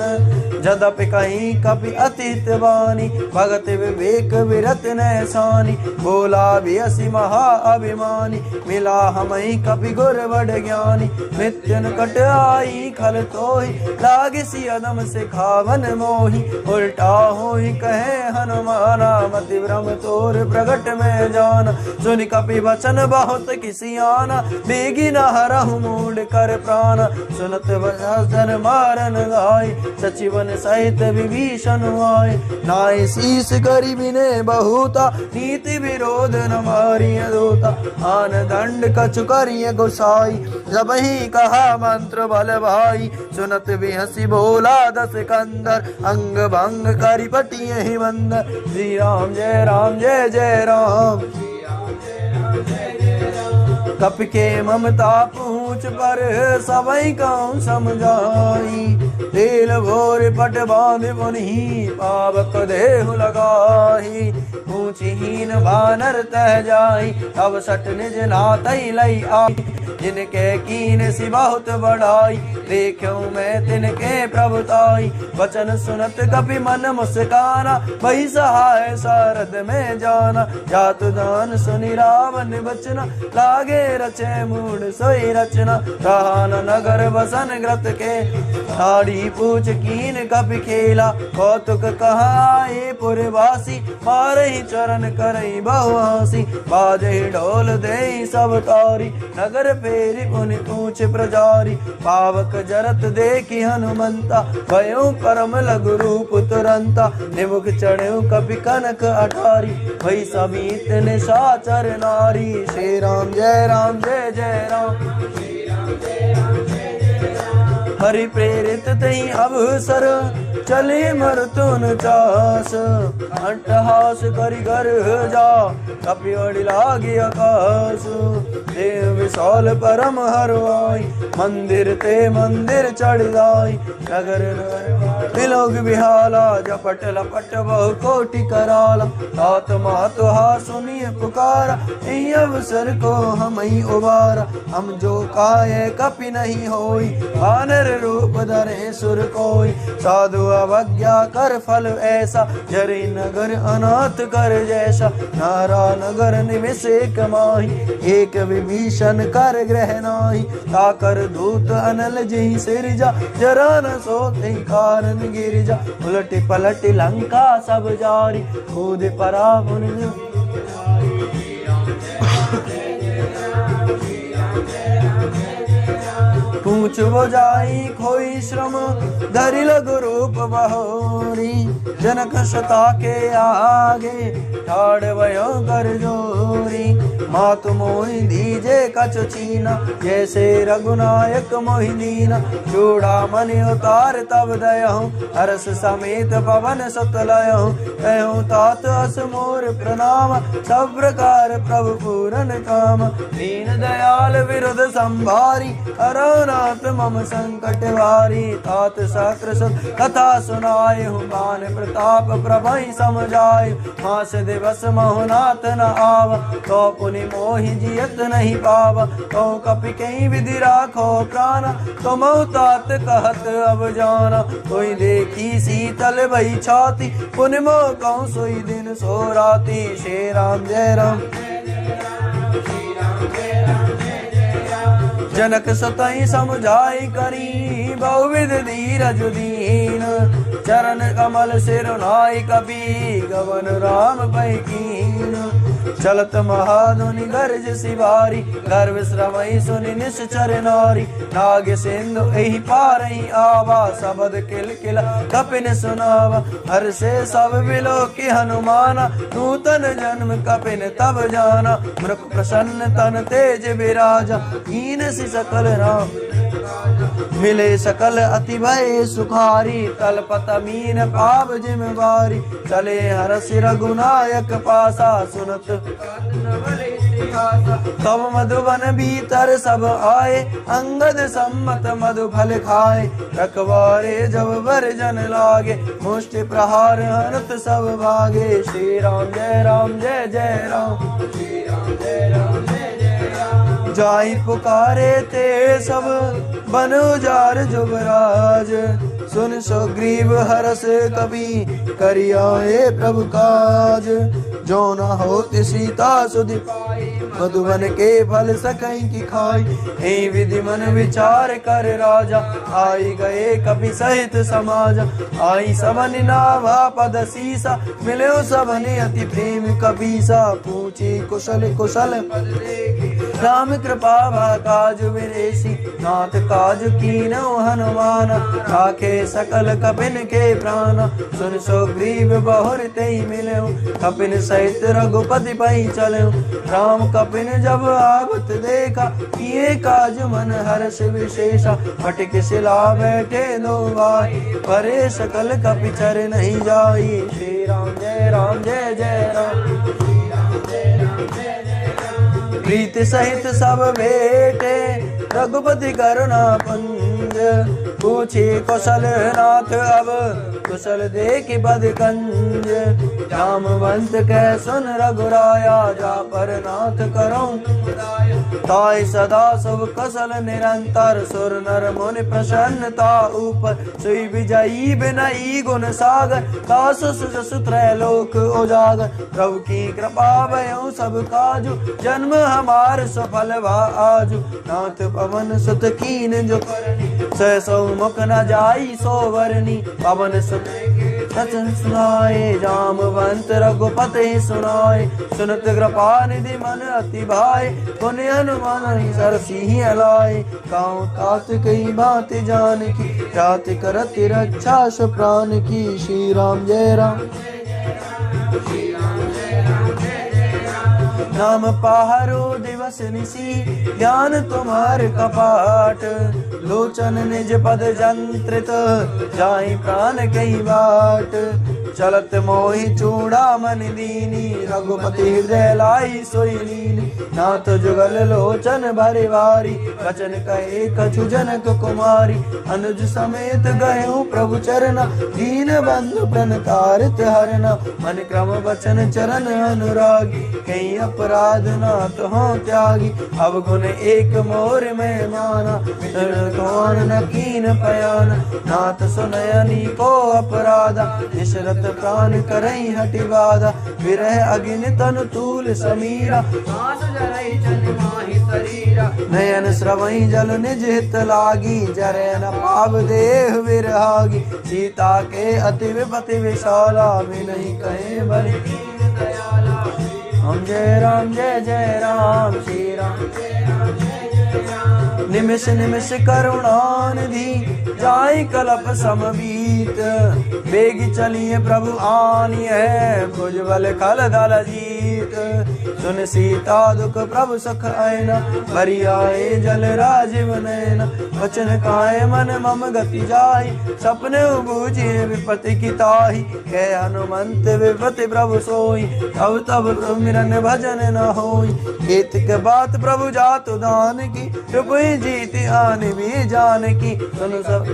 जदपि कहीं कपि अतीत वाणी भगत विवेक विरत नैसानी। बोला भी असी महा अभिमानी मिला हमई कपि गुर बड़ ज्ञानी। नित्य निकट आई खल तोहि लागे सी अदम सिखावन मोहि। उल्टा होहि कहे हनुमाना मति भ्रम तोर प्रगट में जान। सुनि कपि वचन बहुत किसी आना बेगी न हरहु मूड कर प्राण। सुनत वचन मारन गाय सचिवन सहित विभीषण आए। नाय शीस करि बिने बहुता नीति विरोध न मारिय दूता। आन दंड कछु करिय गोसाई सबहि कहा मंत्र बल भाई। सुनत भी हंसी बोला दस कंदर अंग भंग करि पटिय ही बंदर। श्री राम जय जय राम। कपि के ममता पूछ पर सबई कौन समझाई। तेल भोर पट बांध पुनि पावक देहु लगाई। ऊंचहीन बानर तह जाई तब सट निज नातई लई आई। जिनके कीन सी बहुत बढ़ाई देखूं मैं तिनके प्रभुताई। वचन सुनत कपि मन मुस्काना वही सहाय सारद में जाना। जात दान सुनि रावण बचना लागे रचे मूड सोई रचना। रहा न नगर बसन ग्रत के साड़ी पूछ कीन कपि खेला। कौतुक कहाए पुरवासी मारहि चरण करई बहुहासी। बाजे ढोल देई सब तारी नगर फेरी पुनि पूछ प्रजारी। पावक जरत देखी हनुमंता भयो परम लघु रूप तुरंता। निमुख चढ़ऊ कपि कनक अटारी वही समीत निशाचर नारी। श्री राम जय जय राम। हरि प्रेरित तई अवसर चले मरतुन चास। अट्टहास करि घर जा कपि अड़ि लागे आकाश। देव विशाल परम हरवाई मंदिर ते मंदिर चढ़ जाई। नगर विलोक बिहाला जपट लपट बहु कोटि कराला। आत्मा तुहा सुनिए पुकारा यही अवसर को हम ही उबारा। हम जो काये कपि नहीं होई वानर रूप धरे सुर कोई। साधु अवज्ञा कर फल ऐसा, जरे नगर अनाथ कर जैसा। नारा नगर निमिष एक माही, एक विभीषण कर ग्रह नाही। ताकर दूत अनल जही सिरजा, जरा न सोते कारण गिरजा। उलटी पलटी लंका सब जारी, कूद परा मुनि पूछ बुझाई खोई श्रम, धरि लघु रूप बहोरी। जनक सता के आगे, ठाड़ भयो कर जोरी। मातु मोहि दीजे कछु चीना, जैसे रघुनायक मोहि दीना। चूड़ामणि उतार तब दयहु, हर्ष समेत पवन सुत लयहु। कहूँ तात अस मोर प्रणाम, सब प्रकार प्रभु पूरन काम। दीन दयाल विरुद्ध संभारी, अरनाथ मम संकट वारी। तात सक्र सुत कथा सुनाए, मान प्रताप प्रभहि समझाए। मास दिवस महुनाथ न आव, तो पुनि मोहि जियत नहीं पावा। तो कपि कहीं विधि राखो प्राण, तुम तात कहत अब जाना। कोई देखी शीतल भई छाती, पुनि मोह कहूँ सोई दिन सो राती। श्री राम जय राम। जनक सतहि समझाई करी, बहुविध धीरज दीन। चरण कमल सिर नाई कपि, गवन राम पै कीन। चलत महाधुनि गर्ज सिवारी, गर्व श्रमई सुनि निश्चर नारी। नाग सिंधु एहि पारहि आवा, सबद किल किला कपिन सुनावा। हर्षे सब बिलो कि हनुमाना, नूतन जन्म कपिन तब जाना। मृग प्रसन्न तन तेज विराजा, कीन सि सकल राम। मिले सकल अति भय सुखारी, तलपत मीन पाव जिम्मेवारी। चले हरष रघुनायक पासा, सुनत तब मधुवन भीतर सब आए। अंगद सम्मत मधु फल खाए, रखवारे जब बर जन लागे। मुष्टि प्रहार हनुत सब भागे। श्री राम जय राम जय जय राम। श्री राम जय राम जय जय राम। जाई पुकारे ते सब, बन उजार जुबराज। सुन सुग्रीव हरष कपि, करियाए प्रभु काज। जो न होति सीता सुधि पाई, मधुबन के फल सकई की खाई। हे विधि मन विचार कर राजा, आई गए कपि सहित समाज। आई सबनि नावा पद सीसा, मिले सबनि अति प्रेम कपीसा। पूछी कुशल कुशल राम कृपा भा काज विदेशी। नाथ काज कीनौ हनुमान, राखे सकल कपिन के प्राण। सुन सुग्रीव बहुर तेहि मिलऊ, कपिन सहित रघुपति पहि चलऊ। राम कपिन जब आवत देखा, किए काज मन हर्ष विशेषा। फटिक शिला बैठे दो भाई, परे सकल कपि चर नहीं जाई। श्री राम जय जय राम। श्री राम जय जय राम। प्रीति सहित सब बेटे, रघुपति करुणा पुंज। पूछे कौशल नाथ अब, कुशल देख बद कंज। जामवंत कह सुन रघुराया, जा पर नाथ करऊं ताई सदा शुभ कुशल निरंतर। सुर नर मुनि प्रसन्नता ऊपर, सुई विजयी बिनई गुण सागर। दासु सुजसु त्रैलोक उजागर, प्रभु की कृपा भयउ सब काजु। जन्म हमार सफल भा आजु, नाथ पवन सुत कीन जो करनी। सौ मुख न जाई सो वरनी, पवन सुत वचन सुनाए। जामवंत रघुपति सुनाए, सुनत कृपा निधि मन अति भाई। पुण्य हनुमान सरसी अलाए, गाँव तात कई बात जान की। जाति करत रक्षा सु प्राण की। श्री राम जय राम। नाम पाहरो दिवस निसी, ज्ञान तुम्हार कपाट। लोचन निज पद जंत्रित, जाई प्राण कई बाट। चलत मोहि चूड़ामणि दीनी, रघुपति हृदय लाई सोई लीनी। नाथ जुगल लोचन भरे वारी, वचन कहे कछु जनक कुमारी। अनुज समेत गए प्रभु चरना, दीन बंधु प्रण तारित हरना। मन क्रम वचन चरण अनुरागी, कहीं अप अपराध नाथ हो त्यागी। अब गुण एक मोर में माना, कौन न कीन पयान। नाथ सुनयनी को अपराधा, निशरत प्राण करई हटि बाधा। विरह अग्नि तन तूल समीरा, नयन श्रवई जल निज हित लागी। जरे न पाव देह विरहागी, सीता के अति विपति विशाला। नहीं कहे बलि दीन दयाला। हम जय राम जय जय राम, श्री राम जय राम जय जय राम। निमिष निमिष करुणानिधि, जाय कलप समबीत। बेग चलिए प्रभु आनी है, भुजबल खल दल जीत। सुन सीता दुख प्रभु सुख आयना, भरी आए जल राजीव नयना। वचन काए मन मम गति जाहि, सपने बूझे विपति की ताहि। कह हनुमंत विपति प्रभु सोई, तब तब मिरन भजन न होई। एक के बात प्रभु जातु दान की, रुपई जीत आन भी जान की। सुन सब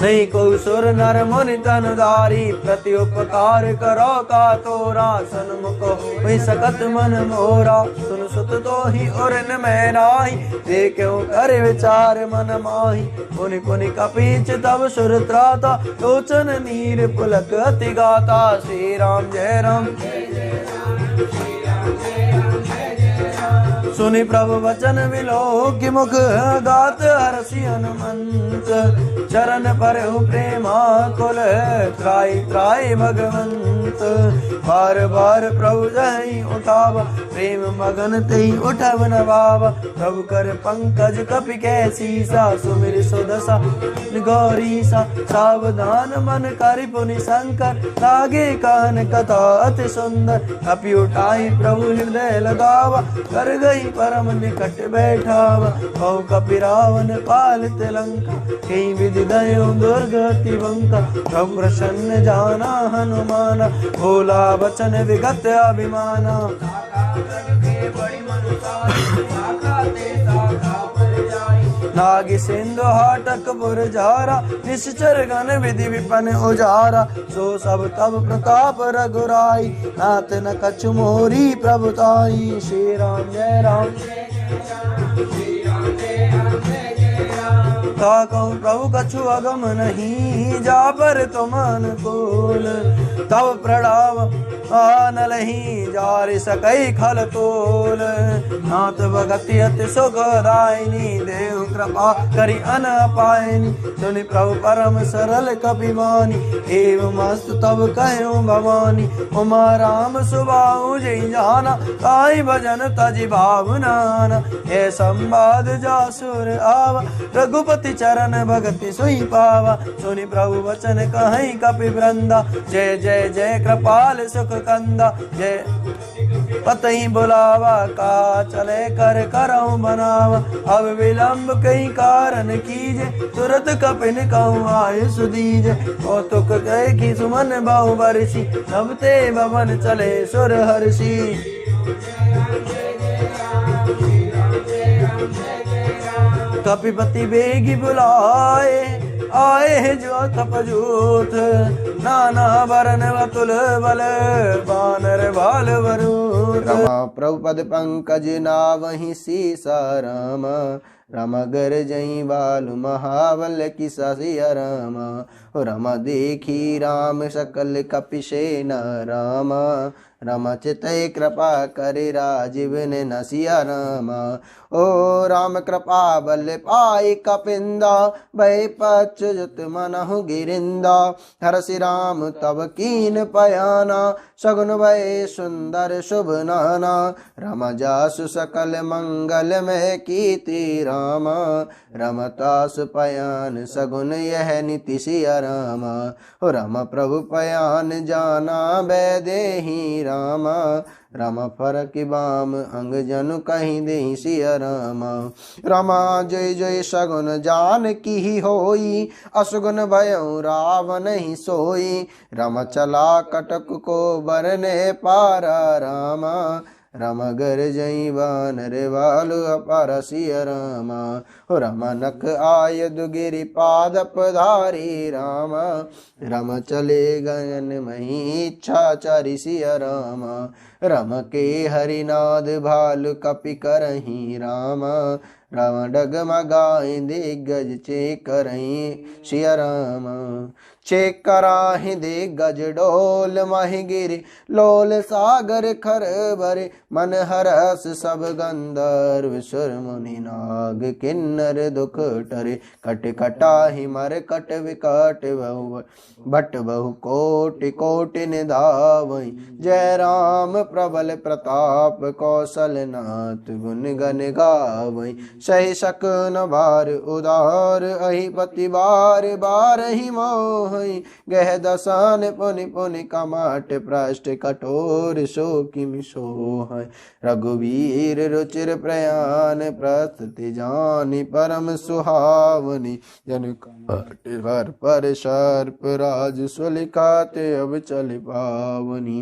नहीं को सुर नर मुनि तनधारी, प्रति उपकार करो का तोरा। सन्मुख वही सकत मन मोरा, सुन सुत तो ही और न मैं नाही। देखो कर विचार मन माही, पुनि पुनि कपीच तब सुर त्राता। लोचन नीर पुलक अति गाता, श्री राम जय राम जय जय राम, श्री राम जय राम जय जय राम। सुनि प्रभु वचन विलोक मुख, गात हरसि हनुमंत। चरण पर प्रेमा कुल, त्राई त्राई भगवंत। बार बार प्रभु जहि उठावा, प्रेम मगन तेहि उठव न बावा। प्रभु कर पंकज कपि कैसीसा, सुमिर सुदशा गौरीसा। सावधान मन करि पुनि शंकर, लागे कान कथा अति सुंदर। कपि उठाई प्रभु हृदय लगावा, कर गई परम निकट बैठावा। बहु कपि रावण पालित लंका, कई विधि दयो दुर्गति बंका। प्रभु प्रसन्न जाना हनुमाना, भोला वचन विगत अभिमाना। नागी सिंधु हाटक पुरजारा, निश्चर गण विधि विपन उजारा। सो सब तब प्रताप रघुराई, नाथ न कछु मोरी प्रभुताई। श्री राम जय राम जय जय राम, श्री राम जय राम जय जय राम। ता कहूँ प्रभु कछु अगम नहीं, जा पर तुम अनुकूल। तब प्रणाम आनलहि, जारि सकई खल तोल। नाथ भगति अति सुखदायिनी, देव कृपा करि अन पायनि। सुनि प्रभु परम सरल कपिमानी, एव मस्त तब कहूँ भवानी। उमा राम सुबाहु जय जाना, ताहि भजन तजि भावनाना। हे संवाद जासुर आवा, रघुपति चरण भगति सोई पावा। सुनि प्रभु वचन कहि कपि वृंदा, जय जय जय कृपाल सुख कंदा। जय पतई बुलावा, का चले कर करऊं बनावा। अब विलंब कई कारण कीजे, तुरत कपिन कहूँ आय सुदीजे। कौतुक गए की सुमन बहु बरसी, नभते भवन चले सुर हर्षि। कपिपति बेगी बुलाए, आए जो तपजूथ। नाना वरन वतुल बल, बानर बाल वरूथ। रमा प्रभुपद पंकज नावहि सीसा राम। राम गर जई बालु महाबल की ससिया राम। राम देखी राम सकल कपिशेन राम। राम चितय कृपा करे राजीव ने नसिया राम। ओ राम कृपा बल पाई कपिंदा, भय पच्युत मनहु गिरिंदा। हरसि राम तब कीन पयाना, सगुन भय सुंदर शुभ नाना। राम जासु सकल मंगल में कीर्ति राम। रमतास पयान सगुन यह नीति सिया राम। राम प्रभु पयान जाना बैदेही राम। राम फर की बाम अंग जनु कहीं दे सिया राम। रामा जय जय सगुन जान की ही होई, असुगुन भयउ रावण ही सोई। राम चला कटक को बरने पारा राम। राम गर जई बानर बालु अपार सिया रामा। हो राम नख आयुध गिरि पाद पधारी राम। राम चले गगन मही इच्छा चारि सिया राम। राम के हरिनाद भालु कपि करही राम। राम डगमगाए दिग्गज चेकरहि सिया राम। चेकराहि दिग्गज डोल माहि गिरि लोल सागर खर भरे। मन हरस सब गंधर्व सुर मुनि नाग किन्नर दुख टरे। कट कटाहि मर कट विकट बहु भट बहु कोटि कोटि निधावै। जय राम प्रबल प्रताप कौशलनाथ गुण गण गावै। सहि सकन बार उदार अहिपति बार बार ही मोहै। गह दसान पुनि पुनि कमाट पृष्ठ कठोर शो किमि सोहै। रघुवीर रुचिर प्रयाण प्रस्तुति जानि परम सुहावनी। जन काट भर पर सर्प राज सुलिखाते अब चल पावनी।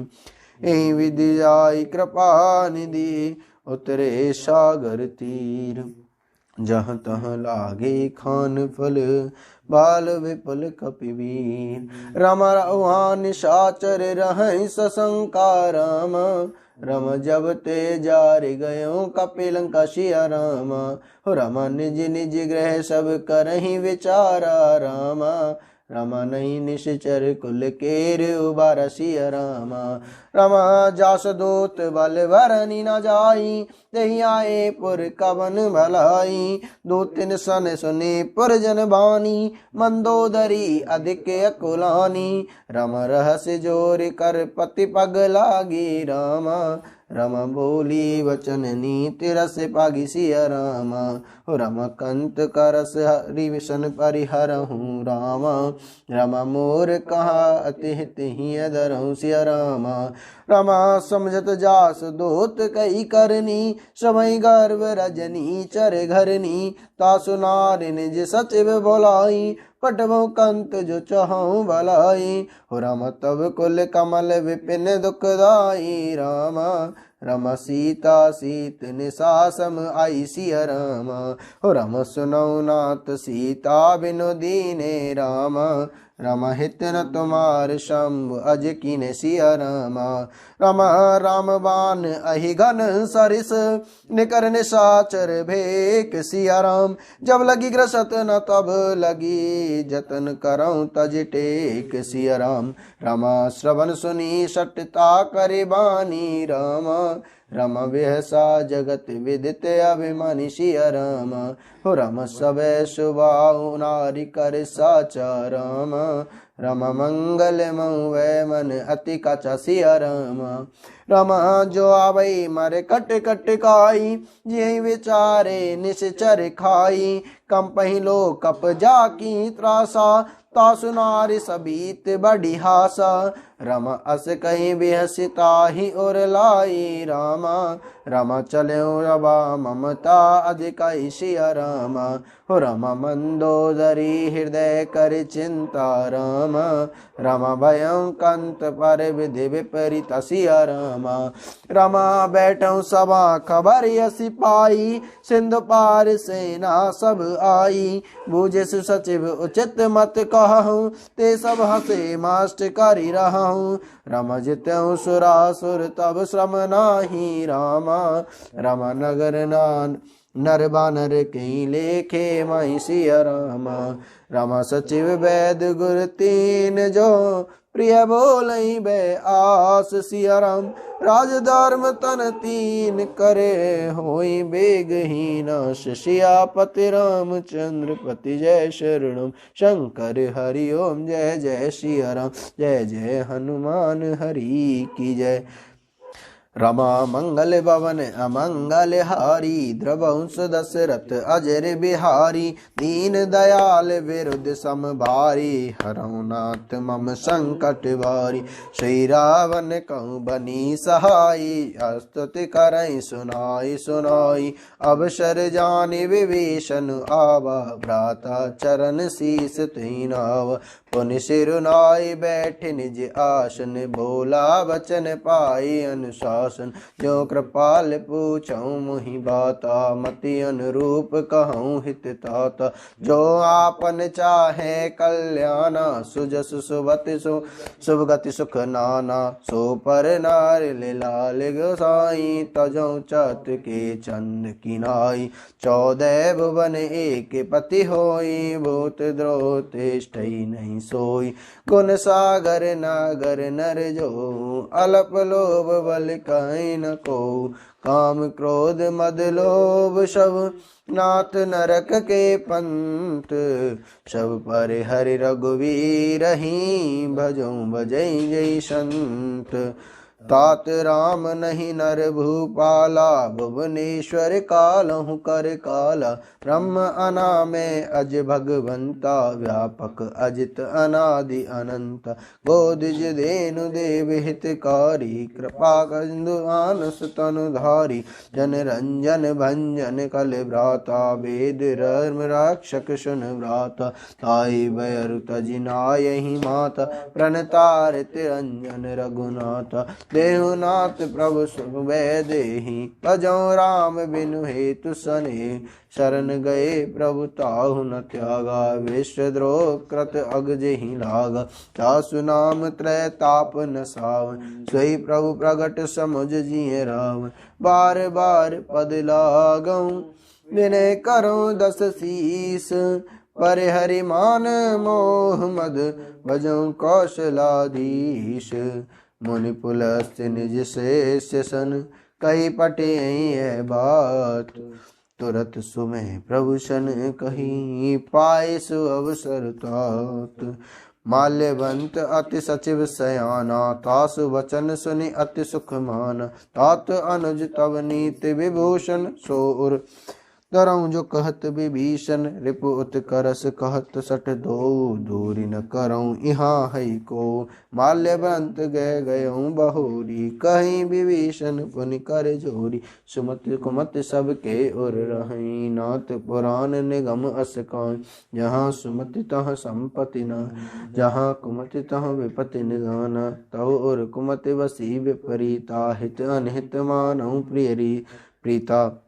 एहि विधि आई कृपा निधि उतरे सागर तीर। जहाँ तहाँ लागे खान फल बाल विपुल कपिवीर। राम रहुआ निशाचर रहै सशंका राम। राम जब ते जार गयो कपिलंका सिया राम। हो राम निज निज गृह सब करहि विचारा राम। राम नहीं निश्चर कुल केर उबार सिया राम। राम जास दूत बल भरनि न जाई। तेहि आए पुर कवन भलाई। दूतिन सन सुने पुर जन बानी। मंदोदरी अधिक अकुलानी। राम रहस्य जोर कर पति पग लागी राम। राम बोली वचन नीति रस पागी सिया राम। हो राम कंत करस हरि विषन परिहरहूँ राम। राम मोर कहा अति हित ही अधरहूँ सिया राम। राम समझत जास दूत कई करनी। समय गर्भ रजनी चर घरनी। तासु नारि निज सचिव बोलाई। पटवो कंत जो चहु भलाई। हो राम तब कुल कमल विपिन दुखदाई राम। राम सीता सीत निसासम आई सिया राम। हो राम सुनौ नाथ सीता बिनु दीने राम। राम हित न तुम्हार शंभु अज कीने सिया राम। राम राम बान अहि घन सरिस निकर निशाचर भेक सिया राम। जब लगी ग्रसत न तब लगी जतन करऊँ तज टेक सिया राम। रामा श्रवण सुनी सटता करे बानी राम। राम विहसा जगत विदित अभिमानी सिया राम। हो राम सबे सुभाउ नारी कर साचा राम। राम मंगल मऊ वै मन अति कचा सिया राम। राम जो आवई मर कट कट काई। जे विचारे निश्चर खाई। कम पहिलो कप जाकी त्रासा। तासु नारी सबीत बड़ी हासा। राम अस कहीं बेहसिता ही और लाई राम। राम चलो रबा ममता अधिकाई सिया राम। हो राम मंदोदरी हृदय कर चिंता राम। राम भयं कंत पर विधि विपरीत सिया राम। राम बैठौ सभा खबर यसी पाई। सिंधु पार सेना सब आई। बूझे सचिव उचित मत कहूँ। ते सब हसे मास्ट करी रहूँ। राम जितऊ सुरासुर तब श्रम नाही राम। राम नगर नान नर बानर कई लेखे माही सिया राम। राम सचिव वैद गुर तीन जो प्रिय बोलई बे आस सिया राम। राज धर्म तन तीन करे होई बेगहीन। सियापति रामचंद्र पति जय शरणम शंकर हरि ओम। जय जय सिया राम जय जय हनुमान हरि की जय। रमा मंगल भवन अमंगल हारी। द्रवंश दशरथ अजर बिहारी। दीन दयाल विरुद्ध समभारी। हरहु नाथ मम संकट भारी। श्री रावण कहूँ बनी सहाई। स्तुति करई सुनाई सुनाई। अवसर जानि विभीषण आवा। भ्राता चरण शीस तुहि नावा। पुनि सिर नाई बैठ निज आसन। बोला वचन पाई अनुसार शासन। जो कृपाल पूछऊँ मुहि बाता, मति अनुरूप कहूँ हित ताता। जो आपन चाहे कल्याणा, सुजस सुबति शुभ गति सुख नाना। सो पर नार लाल गोसाई, तजो चत के चंद किनाई। 14 भुवन एक पति होई, भूत द्रोह तिष्ठई नहीं सोई। गुण सागर नागर नर जो, अलप लोभ बल कहीं न को। काम क्रोध मद लोभ सब, नाथ नरक के पंत। सब पर हरि रघुवीर ही, भजों भजई जय संत। तात राम नहीं नर भूपाला, भुवनेश्वर कालहु कर काला। ब्रह्म अनामय अज भगवंता, व्यापक अजित अनादि अनंत। गोदिज धेनु देव हितकारी, कृपा सिंधु आनस तनुधारी। जन रंजन भंजन कल भ्राता, वेद धर्म रक्षक सुन भ्राता। ताई भयरु तजिनायहि माता, प्रणतारित रंजन रघुनाथा। देहुनाथ प्रभु सुख भय देहि, भजो राम बिनु हेतु सने। शरण गए प्रभु ताहु न त्यागा, विश्वद्रोह कृत अगजेहि लागा। तासु नाम त्रय ताप न सावन, सोई प्रभु प्रगट समुझ जिय रावण। बार बार पद लागऊं, विनय करूं 10 शीस। पर हरि मान मोह मद, भजऊं कौशलाधीश। मुनि पुलस्त्य निज शेष सन, कही पटे है बात। तुरत सुमह प्रभु सन कही, पाए सु अवसर तात। माल्यवंत अति सचिव सयाना, तासु वचन सुनि अति सुख माना। तात अनुज तव नीति विभूषण, सोर करऊं जो कहत विभीषण। रिपु उत्कर्ष कहत सठ दो, दूरी न करऊं यहाँ है को। माल्यवंत गए गयऊं बहोरी, कहीं विभीषण पुनि कर जोरी। सुमत कुमत सब के उर रही, नाथ पुराण निगम अस काई। जहाँ सुमति तहाँ संपत्ति न, जहाँ कुमति तहाँ विपत्ति निधाना। तव उर कुमति वसी विपरीता, हित अनहित मानऊ प्रीता।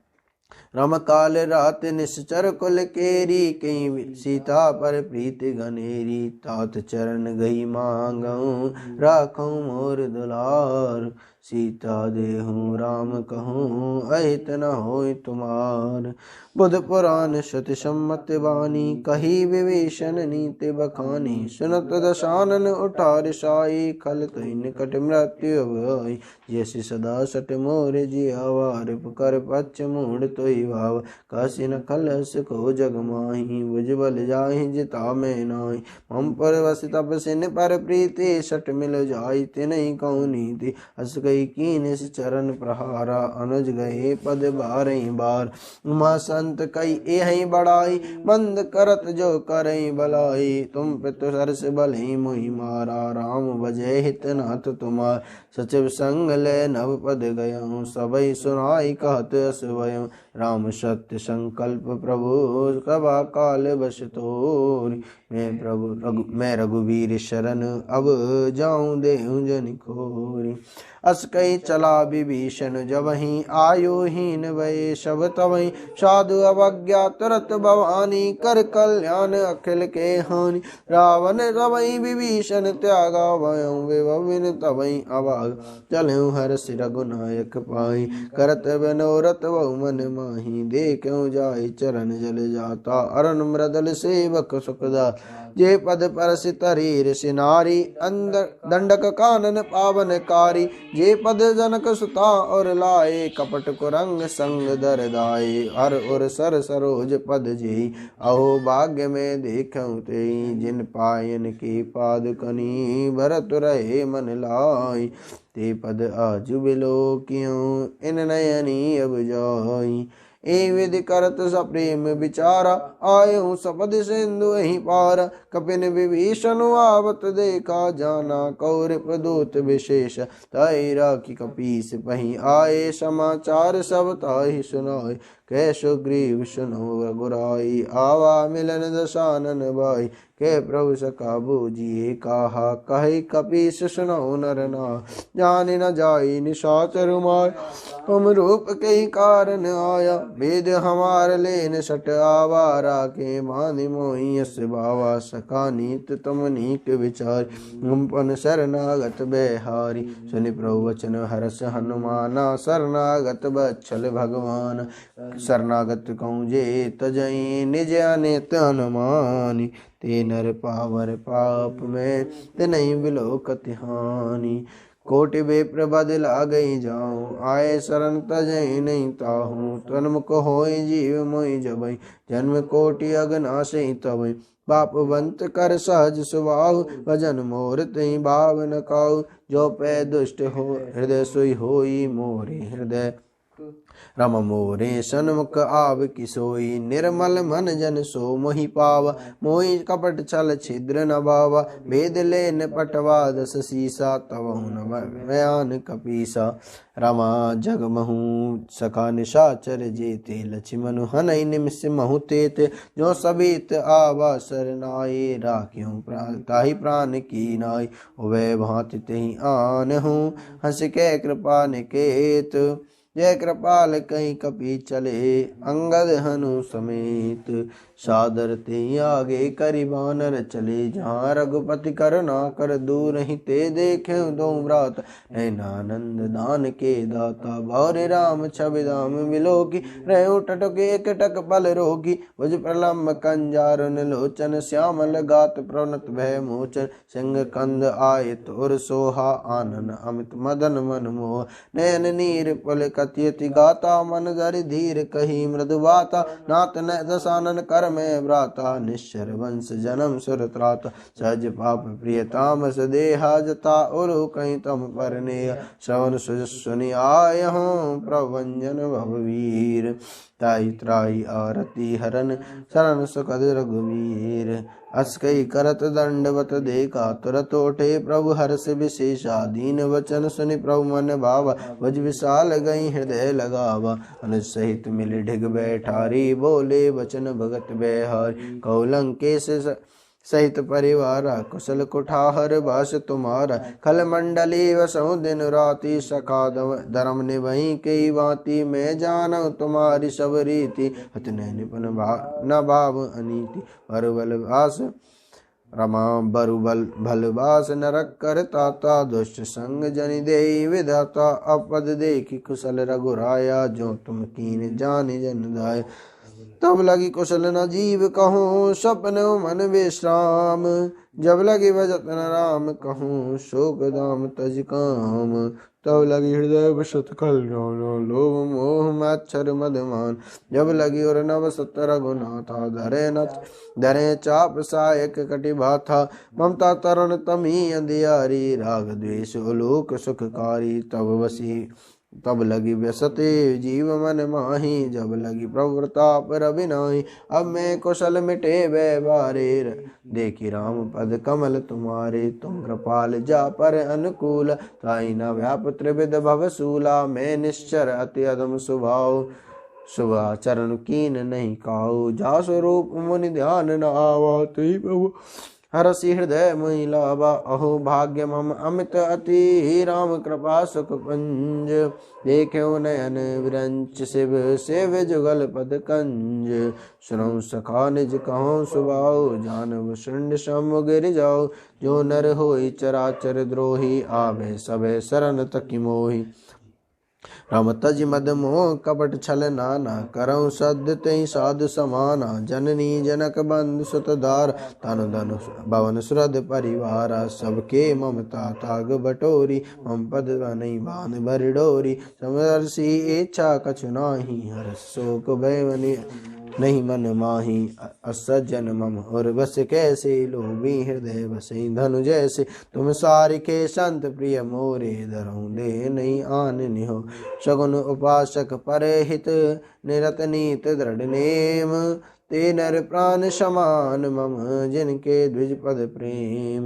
रमकाल रात निश्चर कुल केरी, कहीं सीता पर प्रीति गनेरी। तात चरण गई मांगऊं, राखूं मोर दुलार। सीता देहूँ राम कहूँ, अहित न होय तुमार। बुध पुराण श्रुति सम्मत वाणी, कही विभीषण नीति बखानी। सुनत दशानन उठार साई, खल तुहि निकट मृत्यु भय। जैसे सदा सट मोर जियावार, पुकर पच्च मूढ़ तुहि भाव। काशी न खलस को जग माही, भुजबल जाहि जिता में नाहि। मम पर वस तपसिन पर प्रीति, सट मिल जाई तिनहि कहूँ नीति। अस कही कीन चरण प्रहारा, अनुज गए पद 12 बार। उमा संत कई एहि बड़ाई, बंद करत जो करई भलाई। तुम पितु सरस बलहि मुहि मारा, राम भजय हित नाथ तुम्हार। सचिव संग ले नव पद गयऊँ, सबई सुनाई कहत अस भयऊँ। राम सत्य संकल्प प्रभु, कबा काल बस तोरि। मैं रघुवीर शरण, अब जाऊं देहूं जन खोरी। अस कही चला विभीषण, जबहि आयुहीन भये सब तवहि। साधु अवज्ञा तुरत भवानी, कर कल्याण अखिल के हानि। रावण तवहि विभीषण त्यागा, भयऊं विभविन तवहि अभाग। चलऊं हर्ष रघुनायक पाई, करत मनोरथ बहु मन माही। देखऊं जाय चरण जल जाता, अरुण मृदल सेवक सुखदा। जे पद परसि तरीर सिनारी, दंडक कानन पावनकारी। जे पद जनक सुता और लाए, कपट कुरंग संग दर दाए। हर उर सर सरोज पद जेहि, अहो भाग्य में देखऊं तेहि। जिन पायन के पाद कनी, भरत रहे मन लाई। ते पद आजु बिलोकियों, इन नयनी अब जाई। ए विधि करत सप्रेम विचारा, आयऊं सपद सिंधु ही पार। कपिन विभीषण आवत देखा, जाना कौरव दूत विशेष। ताहि राखी कपीस पही आए, समाचार सब ताहि सुनाए। कै सुग्रीव सुनो रघुराई, आवा मिलन दशानन भाई, के प्रभु सका बूझिए कहा, कहे कपीस सुनो नर नार, जान न जाई निशाचर माय, तुम रूप के कारण आया, वेद हमार लेन सट आवारा, के मानि मोहि यस बावा, सका नीत तुम नीक विचार, गुम्पन शरणागत बेहारी, सुनि प्रभु वचन हरस हनुमाना, शरणागत बच्छल भगवान, शरणागत कहूँ जे तजई निज अनित अनुमानी, ते नर पावर पाप में ते नहीं बिलो कतिहानी, कोटि विप्र बदला गई जाऊं, आए शरण तजई नहीं ताहूँ, तन्मुख होई जीव मोहि जबई, जन्म कोटि अगनाशई तबई, पापवंत कर सहज सुभाव, भजन मोर तई भाव न काऊ, जो पै दुष्ट हो हृदय सोई होई मोरे हृदय, रम मोरे सन्मुख आव किसोई, निर्मल मन जन सो मोहि पावा, मोहि कपट छल छिद्र न बावा, वेद लेन पटवा दस सीसा, तवहु न बयान कपीसा, रमा जगमहु सखा निशाचर जेते, लक्ष्मण हनई निमिष महु तेते, जो सबीत आवा सरनाई, राख्यूं ताहि प्राण की नाई, उभय भांति तेहि आनहु, हंस के कृपा निकेत, जय कृपाल कहीं कपि चले, अंगद हनु समेत, सादर ते आगे करि बानर चले, जहाँ रघुपति करुणा कर दूर ही, ते देखे दो व्रात नैनानंद दान के दाता, भौरे राम छवि धाम विलोकी, रहो टटक एक टक पल रोगी, भुज प्रलम्ब कंजारुन लोचन, श्यामल गात प्रणत भय मोचन, सिंह कंद आय तोर सोहा, आनन अमित मदन मन मोह, नयन नीर पल कथयति गाता, मन धरि धीर कही मृदु बाता, नाथ न दसानन कर में व्राता, निश्चर वंश जन्म सुर त्राता, सहज पाप प्रियतामस देहा, जता उरु कहीं तम पर नेह, श्रवण सुनि आय हूँ प्रभंजन भववीर, ताई त्राई आरती हरन शरण सुखद रघुवीर, अस कई करत दंडवत देखा, तुरत उठे प्रभु हर्ष विशेषा, दीन वचन सुनि प्रभु मन भावा, भुज विशाल गई हृदय लगावा, अनुज सहित मिल ढिग बैठारी, बोले वचन भगत बेहारी, कौलंकेश सहित परिवारा, कुशल कुठार बास तुम्हारा, खल मंडली वसु दिन राति, सखा धर्म निभई कई बाती, मैं जानू तुम्हारी सब रीति, हत निपुण न भाव अनीति, बरुबल भास रमा बरुबल भलबास, नरक कर ताता, दुष्ट संग जनि देई विधाता, अपद देखी कुशल रघुराया, जो तुम कीन जानि जन दाय, तब लगी कुशल न जीव कहूँ, स्वप्न मन विश्राम, जब लगी भजन राम कहूँ, शोक दाम तज काम, तब लगी हृदय विशत कल लोभ मोह मच्छर मधमान, जब लगी और नव सत रघुनाथा, धरे नथ धरे चाप सायक कटि भाथा, ममता तरुण तमी अंधियारी, राग द्वेष उलोक सुखकारी, तब लगी व्यसते जीव मन माही, जब लगी प्रवृताप रवि नाही, अब मैं कुशल मिटे व्यवहारे, देखी राम पद कमल तुम्हारे, तुम कृपाल जा पर अनुकूल, ताई न व्याप त्रिविध भवसूला, मैं निश्चर अति अधम स्वभाव, शुभ चरण कीन नहीं काऊ, जा स्वरूप मुनि ध्यान न आवा, तुई प्रभु हरसि हृदय मोहि लावा, अहो भाग्य मम अमित अति, राम कृपा सुख पंज, देख्यो नयन विरंच शिव सेव जुगल पद कंज, सुनौ सखा निज कहूँ सुभाऊ, जानव शृंड सम गिर जाओ, जो नर होई चराचर द्रोही, आवे सबे शरण तकि मोहि, राम तज मद मोह कपट छल नाना, करऊँ सद्य तई साधु समाना, जननी जनक बंधु सुत दार, तनु धनु भवन सुरद परिवारा, सबके ममता ताग बटोरी, मम पद नहीं बांध भर डोरी, समदर्शी इच्छा कछु नाही, हर शोक भय नहीं मन माही, असज्जन मम और बस कैसे, लोभी हृदय बसे धनु जैसे, तुम सारिके संत प्रिय मोरे, धरऊँ दे नहीं आन निहो, सगुन उपासक परहित, निरत नीत दृढ़ नेम, ते नर प्राण समान मम जिनके द्विज पद प्रेम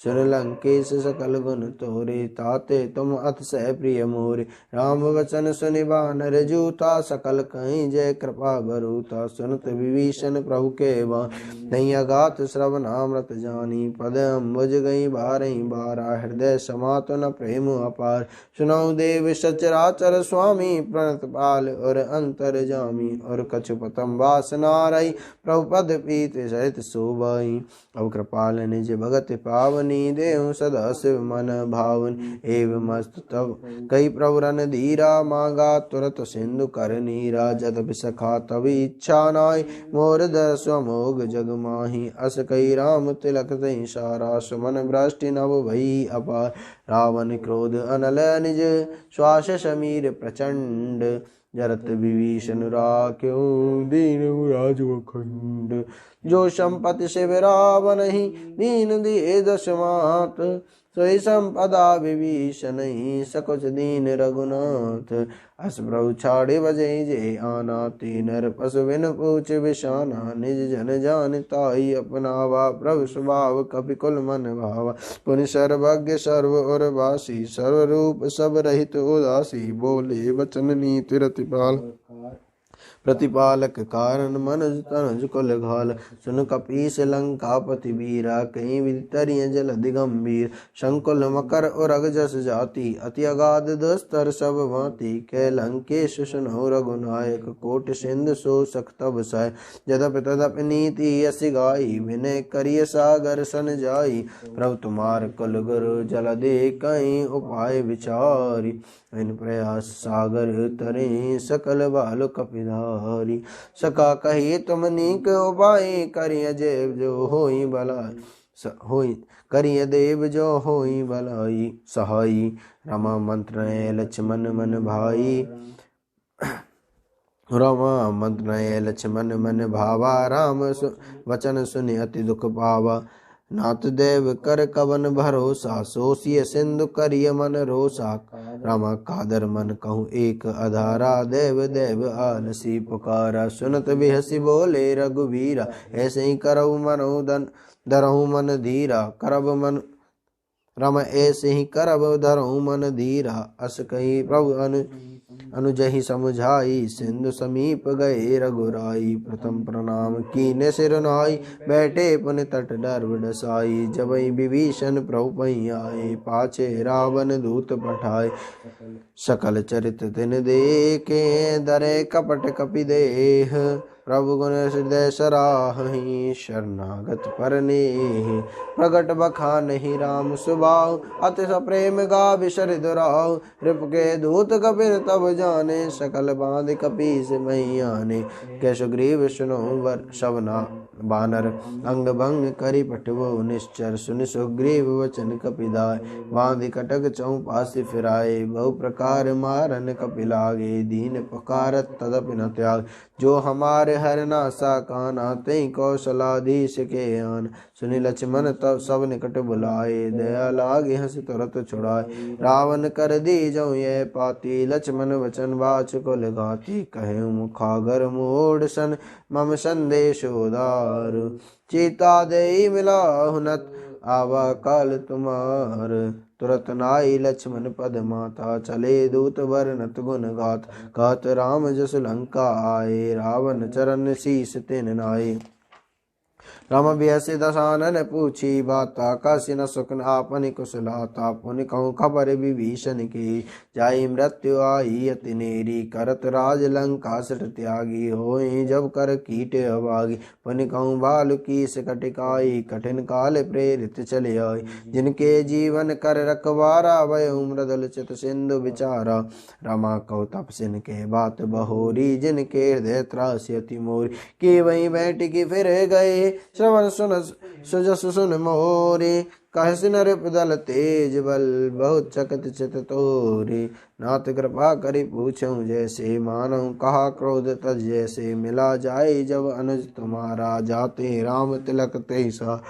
सुन लंकेश सकल गुण तोरे ताते तुम अतिशय प्रिय मोरे राम वचन सुनि वानर जूता सकल कहीं जय कृपा बरूता सुनत विभीषण प्रभु के वाण नहीं अगात श्रवणामृत जानी पद अम्बुज गई बारही बारा हृदय समातो न प्रेम अपार सुनौ देव सचराचर स्वामी प्रणत पाल और अंतर जामी और कछु पतम वासना रही प्रभु पद पीत सहित शोभाई अब कृपाल निज भगत पावनी देहु सदा शिव मन भावन एवं मस्त तब कई प्रभु रन धीरा मांगा तुरत सिंधु कर नीरा जदपि सखा तब इच्छा नाई मोर दस अमोघ जग माही अस कई राम तिलक तई सारा सुमन भ्रष्टि नव भई अपार रावण क्रोध अनल निज श्वास समीर प्रचंड जरत विभीषण राख्यो दीन राजो खंड जो संपत्ति शिव रावण ही दीन दिए दश मात सोई संपदा विभीषण ही सकुच दीन रघुनाथ अस प्रभु छाड़े बजे जे आना तीनर पशु बिन पूछ बिशाना निज जन जान ताई अपनावा प्रभु स्वभाव कपि कुल मन भावा पुनि सर्वज्ञ सर्व और वासी सर्वरूप सब रहित उदासी बोले वचन नीति रतिपाल प्रतिपालक कारण मनुज तनुज कुल घाल सुन कपीस लंकापति वीरा कहीं वितरिय जल दिगंभीर शंकुल मकर और अगजस जाति अति अगाध दस्तर सब भांति कै लंकेश सुनो रघुनायक कोट सिंधु सो सख्तब साय जदप तदप नीति यसी गाई विनय करिय सागर सन जाई प्रभु तुम्हार कुल गुरु जल दे कहीं उपाय विचारी इन प्रयास सागर तरे सकल बाल कपिधारी सका कही तुम नीक उपाय करिय जेव जो होई भलाई होई करिय देव जो होई भलाई सहाई रमा मंत्र लक्ष्मण मन भाई रमा मंत्र लक्ष्मण मन भावा राम वचन सुनि अति दुख पावा नाथ देव कर कवन भरोसा सोसिय सिंधु करिय मन रोसा रामा कादर मन कहूँ एक अधारा देव देव आलसी पुकारा सुनत बिहसी बोले रघुवीरा ऐसे ही करऊ मनोदन धरहु मन धीरा करब मन रम ऐसे ही करब धरहु मन धीरा अस कही प्रभु अनुजहि समुझाई सिंधु समीप गए रघुराई प्रथम प्रणाम कीने सिर नाई बैठे पुन तट डर डसाई जबई विभीषण प्रभु पई आए पाछे रावण दूत पठाए सकल चरित तिन देखे दरे कपट कपि देह प्रभु गुण हृदय सराहि शरणागत परनेहि प्रगट बखानहि राम सुभाव अति सप्रेम गा बिसर दुराव रिप के दूत कपिर तब जाने सकल बांध कपीस मही आने कै सुग्रीव सुनो वर शवना बानर अंग भंग करि पटवो निश्चर सुन सुग्रीव वचन कपिदाय बांधि कटक चौपासी फिराए बहु प्रकार मारन कपिलागे दीन पुकारत तदपि न त्याग जो हमारे हर नासा काना तई कौशलाधीश के आन सुनि लक्ष्मण तब सब निकट बुलाए दया लागे हंस तुरत छुड़ाए रावण कर दी जो ये पाती लक्ष्मण वचन बाच कुल गाती कहे मुखागर मोड़ सन मम संदेश उदार चीता दे मिला हुनत आवा काल तुम्हार तुरत नाई लक्ष्मण पद माता चले दूत वर्णत गुण गात कहत राम जस लंका आए रावण चरण शीस तिन नाई राम बिहसि दशानन पूछी बाता काशी न सुख आपन कुशलाता पुनि कहूँ खबर विभीषण की जाई मृत्यु आई अति नेरी करत राज लंका सट त्यागी होई जब कर कीट अभागी पुनि कहूँ बालु की कटिकाई कठिन काल प्रेरित चले आई जिनके जीवन कर रखवारा वय मृदल चित सिंधु विचारा रमा कौ तपसिन के बात बहोरी जिनके हृदय त्रासी अति मोरी कि वहीं बैठ की फिर गए श्रवण सुन सुजस सुन मोरे कहस नर दल तेज बल बहुत चकत चित तोरे नाथ कृपा करि पूछऊं जैसे मानऊं कहा क्रोध तज जैसे मिला जाए जब अनुज तुम्हारा जाते राम तिलक तेसा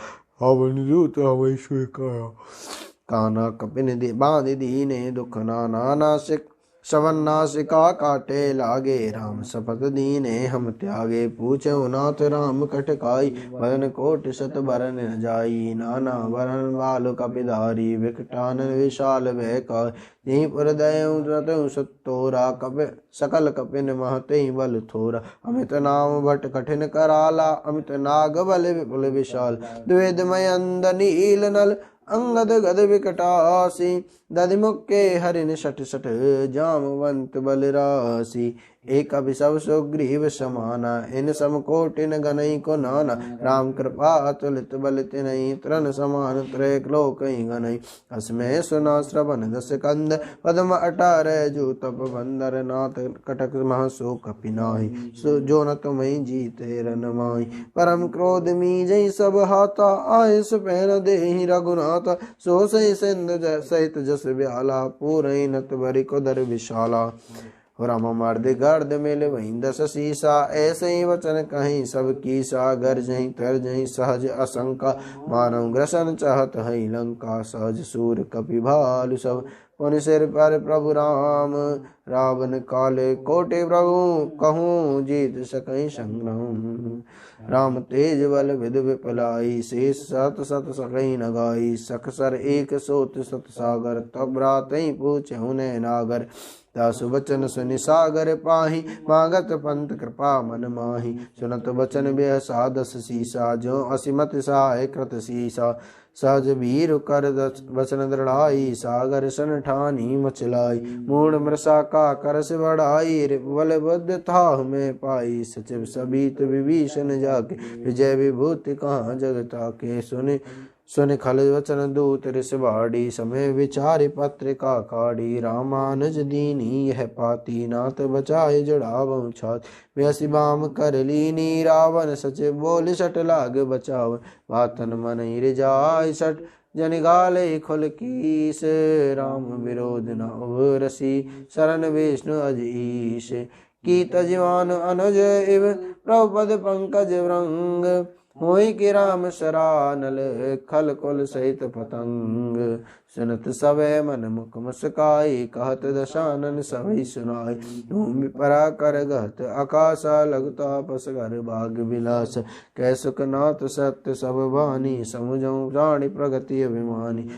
हवन दूत अवश्य काना कपिन बांध दीने दुख नाना नासिक सवन नासिका काटे लागे, राम शपथ दीने हम त्यागे। पूछे नाथ राम कटकाई, बदन कोट शत बरन न जाई। नाना बरन बाल कपिधारी, विकटानन विशाल भय का। यहीं पर दयऊ सत्तोरा, कपि सकल कपिन महते बल थोरा। अमित नाम भट कठिन कराला, अमित नाग बल विपुल विशाल। द्वेदमय अंद नील नल, अंगद गद विकटासी। दधिमुख के हरिन सठ सठ, जामवंत बलरासी। एक अभिशव सुग्रीव समाना, इन समकोटिन गनई को नाना। राम कृपा अतुलित बल तिनहि, तृण समान त्रैक लोकहि गनई। अस्मै सुना श्रवण दस कंद, पद्म अटारय जो तप बंदर। नाथ कटक महसो कपिनाहि, जो न तुम्हि जीते रन माहि। परम क्रोध मीजै सब हाथा, आय सुपैन देहि रघुनाथ। सो सही सिंधु सहित जस ब्याला, पूरई नत बरि कुदर विशाला। राम मर्द गर्द मिल वहीं 10 शीसा, ऐसे ही वचन कहीं सब कीसा। गर्जहीं तरजहीं सहज असंका, मानव ग्रसन चाहत है लंका। सहज सूर कपि भालु सब, पुनि सिर पर प्रभु राम। रावण काले कोटि प्रभु, कहूँ जीत सकहीं संग्राम। राम तेज बल विद विपलाई, शेष सत सत सकहीं न गाई। सकसर एक सोत सत सागर, तब रातहि पूछहु नैन नागर। दासु बचन सुनि सागर पाहि, मागत पंत कृपा मन माहि। सुनत बचन बेह सादस सीसा, जो असिमत सहाय कृत सीसा। सहज वीर कर वचन दृढ़ाई, सागर सन ठानी मचलाई। मूढ़ मृषा का करस बढ़ाई, बल बुद्ध था में पाई। सचिव सबीत विभीषण जाके, विजय विभूति कहाँ जगता के। सुन खल वचन दूत ऋष बाड़ी, समय विचारि पत्रिका काढ़ी। रामानुज दीनी यह पाती, नाथ बचाए जुड़ावं छात। बेसी बाम कर लीनी, रावण सचिव बोल सट लाग बचाव। वातन मन रिजाय सट, जन गाले खुल कीस। राम विरोध न रसी, शरण विष्णु अजीश। की तजवान अनुज इव, प्रभुपद पंकज व्रंग। होई कि राम सरानल, खल कुल सहित पतंग। सुनत सवै मन मुख मुस्काई, कहत दशानन सभई सुनाई। भूमि परा कर गहत आकाशा, लगता पस घर भाग विलास। कै सुखनाथ सत्य सब बानी, समुझऊँ प्राणी प्रगति अभिमानी।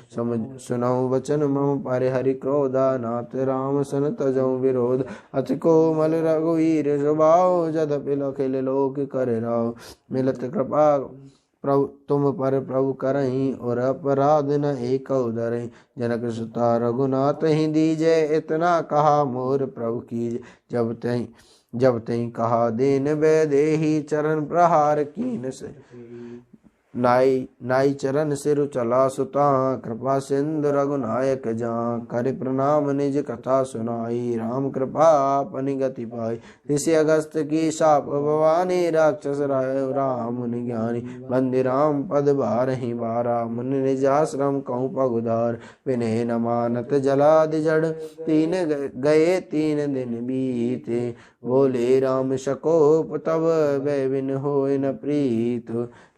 सुनऊ वचन मम पर हरि क्रोधा, नाथ राम सन तजऊँ विरोध। अति कोमल रघुवीर स्वभाव, जदपि लखिल लोक कर राव। मिलत कृपा प्रभु तुम पर प्रभु करहीं, और अपराध न एक उदरहीं। जनक सुता रघुनाथ ही दीजे, इतना कहा मोर प्रभु कीजे। जब तई कहा दीन वैदेही, चरण प्रहार कीन से। नाई चरण सिरु चला सुता, कृपा सिंधु रघुनायक जां। कर प्रणाम निज कथा सुनाई, राम कृपा अपनी गति पाई। ऋषि अगस्त की शाप भवानी, राक्षस राम मुनि ज्ञानी। बंदी राम पद बारहि बारा, मुनि निज आश्रम कहूँ पगुधार। विनय न मानत जलादि जड़, तीन गए 3 दिन बीते। बोले राम शकोप तब, वै बिन होय न प्रीत।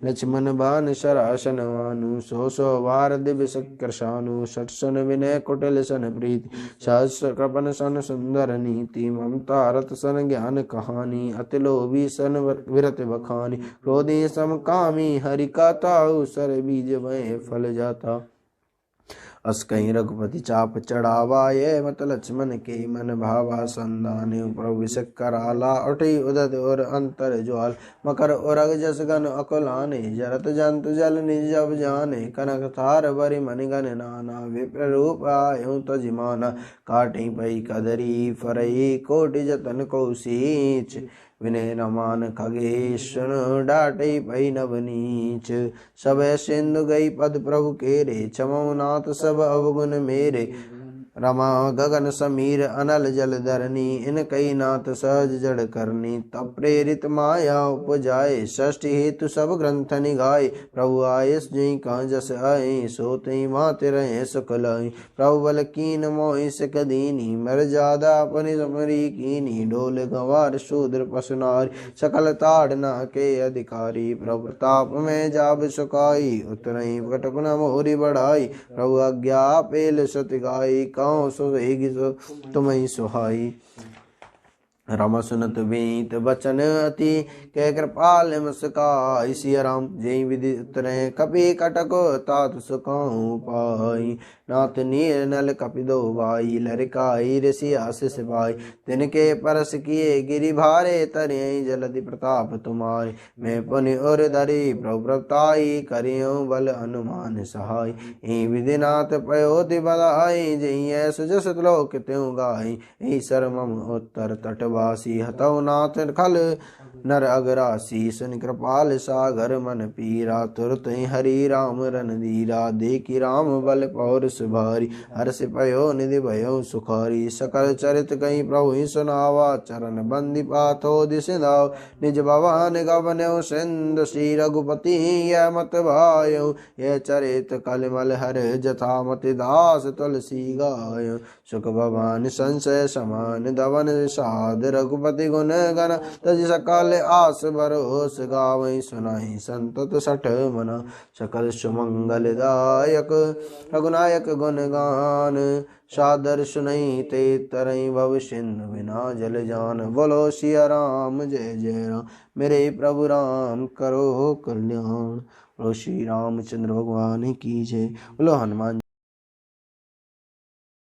लक्ष्मण बान शरासन वानु, 100 वार दिव्य शक्रशानु। 60 सन विनय कुटिल सन प्रीति, सहस्र कृपन सन सुंदर नीति। ममता रत सन ज्ञान कहानी, अति लोभी सन विरत बखानी। क्रोधी समकामी हरि का ताऊ, सर बीज में फल जाता। अस कहीं रघुपति चाप चढ़ावा, ये मत लक्ष्मण के मन भावा। संदाने प्रभु विषक कराला, उठी उदत और अंतर ज्वाल। मकर उरग जस गन अकुलाने, जरत जंतु जल निज जब जाने। कनक थार बरि मणिगण नाना, विप्र रूप आयु तजिमाना। काटी पई कदरी फरई, कोटि जतन को सींच। विनय न मान खगेशन, डाटे पई नवनीच। सब सिंधु गई पद प्रभु केरे, क्षमौ नाथ सब अवगुण मेरे। रमा गगन समीर अनल जल धरनी, इन कई नाथ सहज जड़ करनी। तब प्रेरित माया उपजाए, षष्ठी हेतु सब ग्रंथ निगाए। प्रभु आयस जई कहाँ जस आए, सो तई माते रहे सुख लाई। प्रभु बल कीन मोहि सिक दीनी, मर जादा अपनी समरी कीनी। डोल गंवार शूद्र पसुनारी, सकल ताड़ना के अधिकारी। प्रभु प्रताप में जाब सुखाई, उतरई कटक न मोरी बढ़ाई। प्रभु आज्ञा पेल सत गाई, जो सोएगी सो तुम्हें सुहाई। राम सुनत बीत बचन अति कह कृपाल मुस्काई। सिया राम जय विधि उतरे कपि कटक तात सुखाऊं पाई। नाथ नीर नल कपि दो भाई लरिकाई ऋषि आशीष भाई। तिनके परस किए गिरि भारे तरियई जलधि प्रताप तुम्हारे। मैं पुनि और धरि प्रभु प्रताई करियो बल हनुमान सहाय। ए विधिनाथ पयोधि बधाई जय सुजस लोक त्यों गाई। ए शर्मम उत्तर तटवासी हतौ नाथ खल नर अगरासी। सुन कृपाल सागर मन पीरा तुरत हरि राम रन धीरा। देखी राम बल पौर सुभारी हर्ष पयो निधि भयो सुखारी। सकल चरित कहीं प्रभु ही सुनावा चरण बंदी पाथो दिस दाव। निज भवन गवन्यो सिंधु श्री रघुपति यह मत भायो। यह चरित कलिमल हर जथा मति दास तुलसी गायो। सुख भवान संशय समान धवन विषाद रघुपति गुण गण तज सकल आस भरोस गावै। सुनाई संतत सठ मना सकल सुमंगल दायक रघुनायक गुण गान। सादर सुनई ते तरई भव सिंधु बिना जल जान। बोलो सिया राम जय जय राम मेरे प्रभु राम करो कल्याण। बोलो श्री रामचंद्र भगवान की जय। बोलो हनुमान